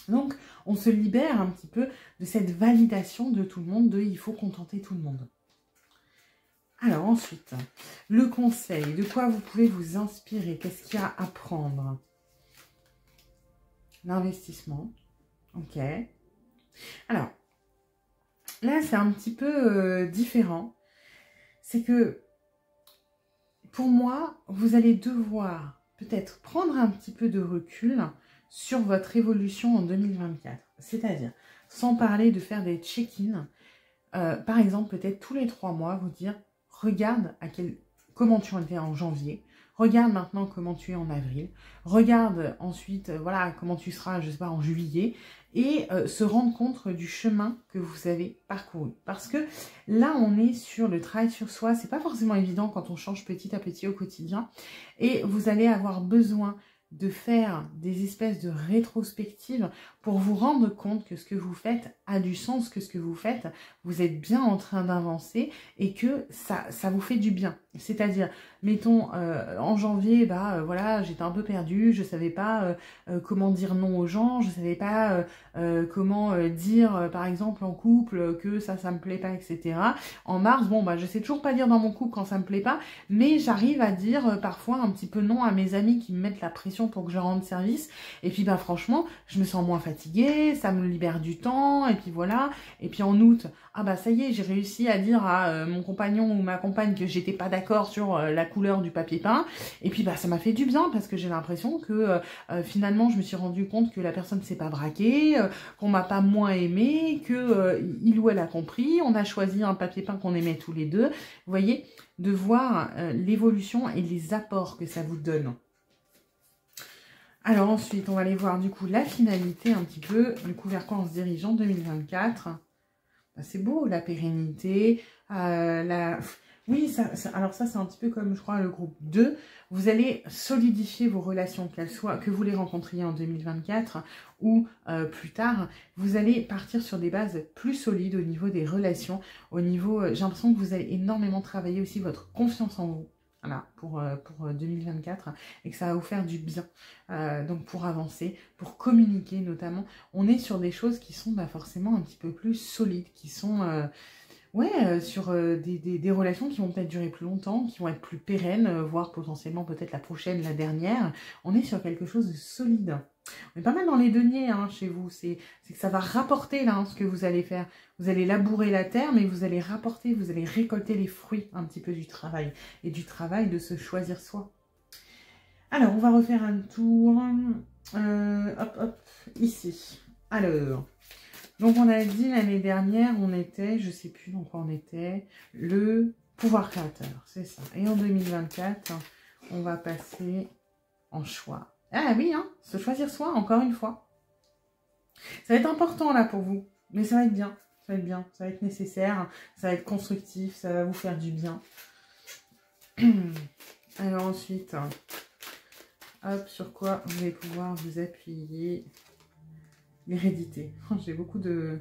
A: Donc, on se libère un petit peu de cette validation de tout le monde, de « il faut contenter tout le monde ». Alors ensuite, le conseil, de quoi vous pouvez vous inspirer, qu'est-ce qu'il y a à prendre? L'investissement, ok. Alors, là c'est un petit peu différent, c'est que pour moi, vous allez devoir peut-être prendre un petit peu de recul sur votre évolution en 2024. C'est-à-dire, sans parler de faire des check-in, par exemple, peut-être tous les 3 mois, vous dire, regarde comment tu étais en janvier, regarde maintenant comment tu es en avril, regarde ensuite, voilà, comment tu seras, je sais pas, en juillet, et se rendre compte du chemin que vous avez parcouru. Parce que là, on est sur le travail sur soi, c'est pas forcément évident quand on change petit à petit au quotidien, et vous allez avoir besoin de faire des espèces de rétrospectives pour vous rendre compte que ce que vous faites a du sens, que ce que vous faites, vous êtes bien en train d'avancer et que ça vous fait du bien. C'est-à-dire, mettons, en janvier, voilà, j'étais un peu perdue, je savais pas comment dire non aux gens, je savais pas comment dire, par exemple, en couple, que ça me plaît pas, etc. En mars, bon, je sais toujours pas dire dans mon couple quand ça me plaît pas, mais j'arrive à dire parfois un petit peu non à mes amis qui me mettent la pression pour que je rende service. Et puis, franchement, je me sens moins fatiguée, ça me libère du temps, et puis voilà. Et puis en août, ça y est, j'ai réussi à dire à mon compagnon ou ma compagne que j'étais pas d'accord sur la couleur du papier peint. Et puis ça m'a fait du bien parce que j'ai l'impression que finalement je me suis rendu compte que la personne s'est pas braquée, qu'on m'a pas moins aimé, que il ou elle a compris. On a choisi un papier peint qu'on aimait tous les deux. Vous voyez, de voir l'évolution et les apports que ça vous donne. Alors ensuite, on va aller voir du coup la finalité un petit peu, du coup vers quoi on se dirige en 2024. C'est beau, la pérennité, oui, alors ça c'est un petit peu comme je crois le groupe 2. Vous allez solidifier vos relations, qu'elles soient, que vous les rencontriez en 2024 ou plus tard. Vous allez partir sur des bases plus solides au niveau des relations, au niveau, j'ai l'impression que vous allez énormément travailler aussi votre confiance en vous. Voilà, pour 2024, et que ça va vous faire du bien, donc pour avancer, pour communiquer notamment. On est sur des choses qui sont forcément un petit peu plus solides, qui sont sur des relations qui vont peut-être durer plus longtemps, qui vont être plus pérennes, voire potentiellement peut-être la prochaine, la dernière. On est sur quelque chose de solide. On est pas mal dans les deniers chez vous, c'est que ça va rapporter là ce que vous allez faire. Vous allez labourer la terre, mais vous allez rapporter, vous allez récolter les fruits un petit peu du travail. Et du travail de se choisir soi. Alors, on va refaire un tour. Ici. Alors, donc on a dit l'année dernière, on était, je sais plus dans quoi on était, le pouvoir créateur, c'est ça. Et en 2024, on va passer en choix. Ah oui, se choisir soi, encore une fois. Ça va être important là pour vous, mais ça va être bien. Ça va être bien, ça va être nécessaire, ça va être constructif, ça va vous faire du bien. Alors ensuite, hop, sur quoi vous allez pouvoir vous appuyer? L'hérédité. J'ai beaucoup de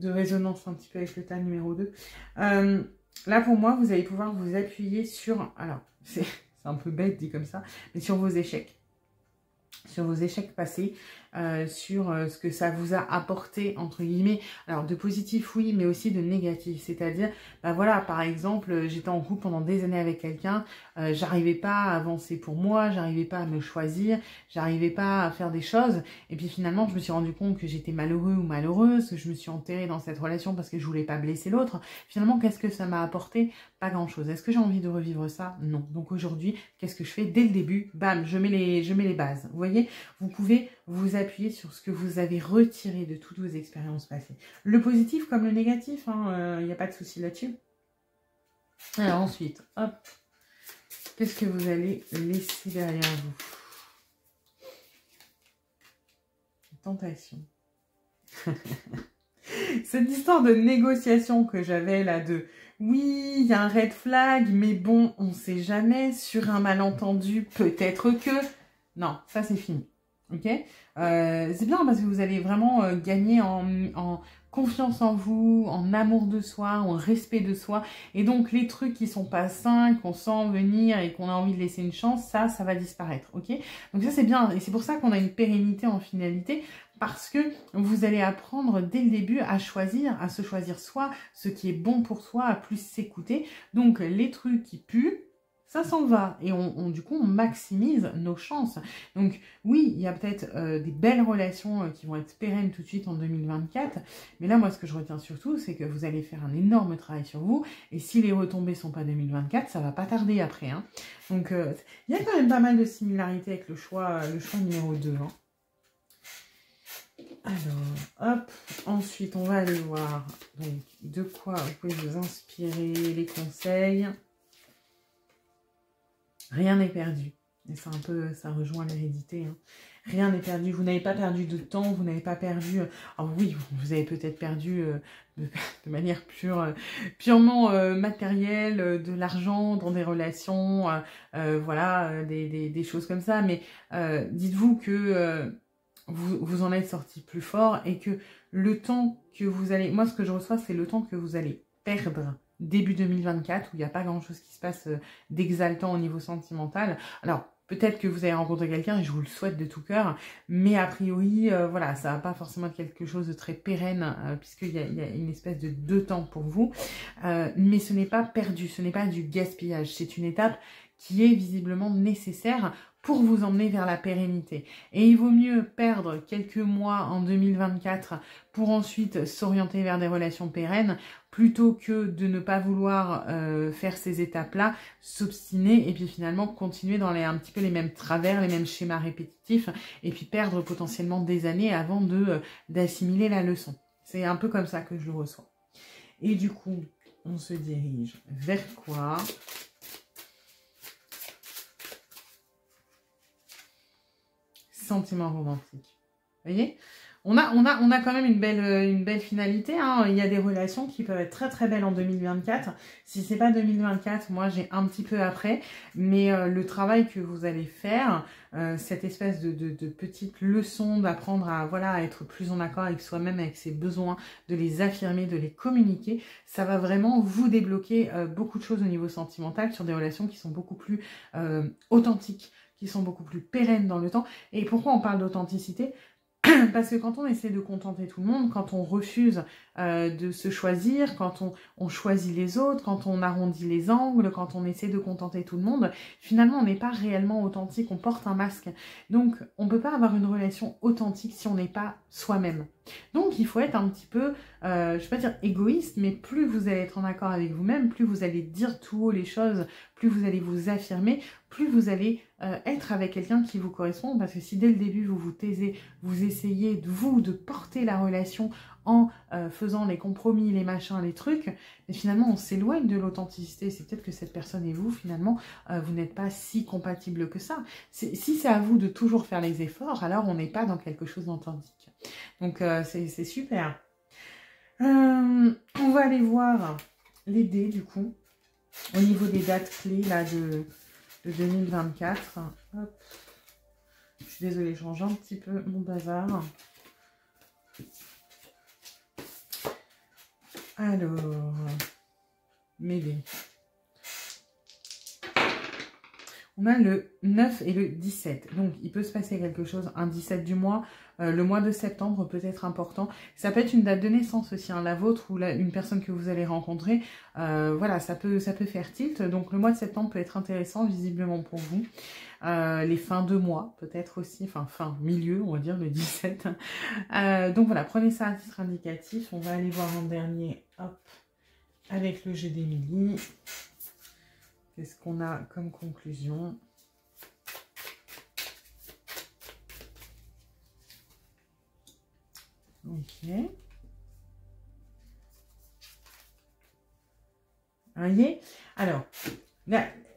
A: résonance un petit peu avec le tas numéro 2. Là, pour moi, vous allez pouvoir vous appuyer sur... Alors, c'est un peu bête dit comme ça, mais sur vos échecs. Sur vos échecs passés, sur ce que ça vous a apporté, entre guillemets, alors de positif oui, mais aussi de négatif, c'est-à-dire, voilà, par exemple, j'étais en couple pendant des années avec quelqu'un, j'arrivais pas à avancer pour moi, j'arrivais pas à me choisir, j'arrivais pas à faire des choses, et puis finalement, je me suis rendu compte que j'étais malheureux ou malheureuse, que je me suis enterrée dans cette relation parce que je voulais pas blesser l'autre. Finalement, qu'est-ce que ça m'a apporté? Pas grand-chose. Est-ce que j'ai envie de revivre ça? Non. Donc aujourd'hui, qu'est-ce que je fais? Dès le début, bam, je mets les bases. Vous voyez, vous pouvez vous appuyer sur ce que vous avez retiré de toutes vos expériences passées. Le positif comme le négatif, il n'y a pas de souci là-dessus. Alors ensuite, hop, qu'est-ce que vous allez laisser derrière vous? Tentation. Cette histoire de négociation que j'avais là de... Oui, il y a un red flag, mais bon, on ne sait jamais. Sur un malentendu, peut-être que... Non, ça c'est fini. Ok, c'est bien parce que vous allez vraiment gagner en confiance en vous, en amour de soi, en respect de soi. Et donc, les trucs qui sont pas sains, qu'on sent venir et qu'on a envie de laisser une chance, ça va disparaître. Ok, donc ça c'est bien. Et c'est pour ça qu'on a une pérennité en finalité. Parce que vous allez apprendre dès le début à choisir, à se choisir soi, ce qui est bon pour soi, à plus s'écouter. Donc, les trucs qui puent, ça s'en va. Et du coup, on maximise nos chances. Donc, oui, il y a peut-être des belles relations qui vont être pérennes tout de suite en 2024. Mais là, moi, ce que je retiens surtout, c'est que vous allez faire un énorme travail sur vous. Et si les retombées sont pas 2024, ça va pas tarder après. Donc, il y a quand même pas mal de similarités avec le choix numéro 2. Alors, hop, ensuite, on va aller voir donc, de quoi vous pouvez vous inspirer, les conseils. Rien n'est perdu. Et c'est un peu, ça rejoint l'hérédité. Hein. Rien n'est perdu. Vous n'avez pas perdu de temps, vous n'avez pas perdu... Alors oui, vous avez peut-être perdu de manière purement matérielle, de l'argent dans des relations, voilà, des choses comme ça. Mais dites-vous que vous en êtes sorti plus fort et que le temps que vous allez... Moi, ce que je reçois, c'est le temps que vous allez perdre début 2024, où il n'y a pas grand-chose qui se passe d'exaltant au niveau sentimental. Alors, peut-être que vous allez rencontrer quelqu'un, et je vous le souhaite de tout cœur, mais a priori, voilà, ça va pas forcément être quelque chose de très pérenne, puisqu'il y a une espèce de 2 temps pour vous. Mais ce n'est pas perdu, ce n'est pas du gaspillage, c'est une étape qui est visiblement nécessaire pour vous emmener vers la pérennité. Et il vaut mieux perdre quelques mois en 2024 pour ensuite s'orienter vers des relations pérennes, plutôt que de ne pas vouloir faire ces étapes-là, s'obstiner et puis finalement continuer dans un petit peu les mêmes travers, les mêmes schémas répétitifs, et puis perdre potentiellement des années avant d'assimiler la leçon. C'est un peu comme ça que je le reçois. Et du coup, on se dirige vers quoi ? Sentiment romantique. Vous voyez ? On a quand même une belle finalité. Hein. Il y a des relations qui peuvent être très très belles en 2024. Si c'est pas 2024, moi j'ai un petit peu après. Mais le travail que vous allez faire, cette espèce de petite leçon d'apprendre à, voilà, à être plus en accord avec soi-même, avec ses besoins, de les affirmer, de les communiquer, ça va vraiment vous débloquer beaucoup de choses au niveau sentimental sur des relations qui sont beaucoup plus authentiques, qui sont beaucoup plus pérennes dans le temps. Et pourquoi on parle d'authenticité ? Parce que quand on essaie de contenter tout le monde, quand on refuse de se choisir, quand on choisit les autres, quand on arrondit les angles, quand on essaie de contenter tout le monde, finalement on n'est pas réellement authentique, on porte un masque. Donc on ne peut pas avoir une relation authentique si on n'est pas soi-même. Donc il faut être un petit peu, je ne vais pas dire égoïste, mais plus vous allez être en accord avec vous-même, plus vous allez dire tout haut les choses, plus vous allez vous affirmer, plus vous allez être avec quelqu'un qui vous correspond. Parce que si dès le début vous vous taisez, vous essayez de porter la relation en faisant les compromis, les machins, les trucs, mais finalement on s'éloigne de l'authenticité. C'est peut-être que cette personne et vous, finalement, vous n'êtes pas si compatibles que ça. Si c'est à vous de toujours faire les efforts, alors on n'est pas dans quelque chose d'authentique. Donc c'est super. On va aller voir les dés du coup, au niveau des dates clés là de 2024. Hop. Je suis désolée, je range un petit peu mon bazar. Alors, mes dés. On a le 9 et le 17. Donc, il peut se passer quelque chose un 17 du mois. Le mois de septembre peut être important. Ça peut être une date de naissance aussi, hein, la vôtre ou une personne que vous allez rencontrer. Voilà, ça peut faire tilt. Donc, le mois de septembre peut être intéressant visiblement pour vous. Les fins de mois peut-être aussi. Enfin, fin milieu, on va dire, le 17. Donc, voilà, prenez ça à titre indicatif. On va aller voir en dernier, hop, avec le jeu d'Émilie. Qu'est-ce qu'on a comme conclusion? Ok. Vous voyez? Alors,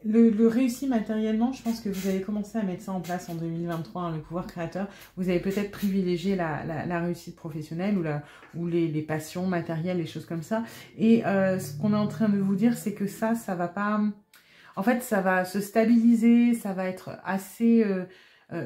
A: le réussi matériellement, je pense que vous avez commencé à mettre ça en place en 2023, hein, le pouvoir créateur. Vous avez peut-être privilégié la réussite professionnelle ou les passions matérielles, les choses comme ça. Et ce qu'on est en train de vous dire, c'est que ça va pas... En fait, ça va se stabiliser, ça va être assez...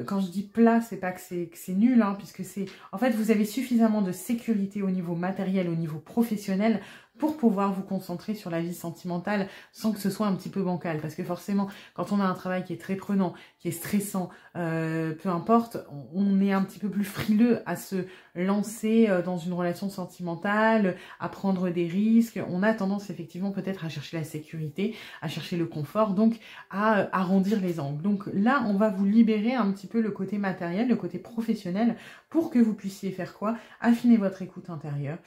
A: quand je dis plat, c'est pas que c'est nul, hein, puisque c'est... En fait, vous avez suffisamment de sécurité au niveau matériel, au niveau professionnel, pour pouvoir vous concentrer sur la vie sentimentale sans que ce soit un petit peu bancal. Parce que forcément, quand on a un travail qui est très prenant, qui est stressant, peu importe, on est un petit peu plus frileux à se lancer dans une relation sentimentale, à prendre des risques. On a tendance effectivement peut-être à chercher la sécurité, à chercher le confort, donc à arrondir les angles. Donc là, on va vous libérer un petit peu le côté matériel, le côté professionnel, pour que vous puissiez faire quoi? Affiner votre écoute intérieure,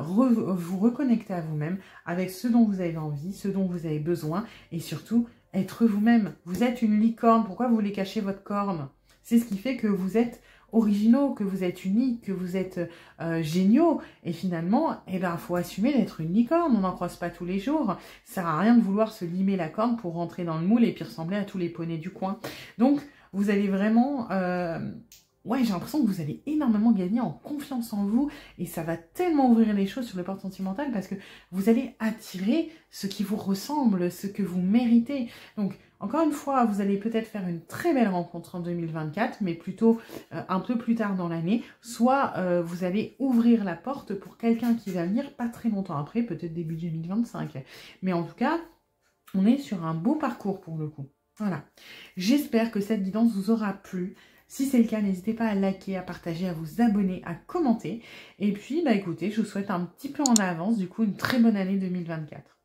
A: vous reconnecter à vous-même avec ce dont vous avez envie, ce dont vous avez besoin, et surtout être vous-même. Vous êtes une licorne, pourquoi vous voulez cacher votre corne? C'est ce qui fait que vous êtes originaux, que vous êtes uniques, que vous êtes géniaux. Et finalement, eh ben, faut assumer d'être une licorne. On n'en croise pas tous les jours. Ça sert à rien de vouloir se limer la corne pour rentrer dans le moule et puis ressembler à tous les poneys du coin. Donc, vous allez vraiment... ouais, j'ai l'impression que vous allez énormément gagner en confiance en vous et ça va tellement ouvrir les choses sur le plan sentimental parce que vous allez attirer ce qui vous ressemble, ce que vous méritez. Donc, encore une fois, vous allez peut-être faire une très belle rencontre en 2024, mais plutôt un peu plus tard dans l'année. Soit vous allez ouvrir la porte pour quelqu'un qui va venir pas très longtemps après, peut-être début 2025. Mais en tout cas, on est sur un beau parcours pour le coup. Voilà. J'espère que cette guidance vous aura plu. Si c'est le cas, n'hésitez pas à liker, à partager, à vous abonner, à commenter. Et puis, bah écoutez, je vous souhaite un petit peu en avance, du coup, une très bonne année 2024.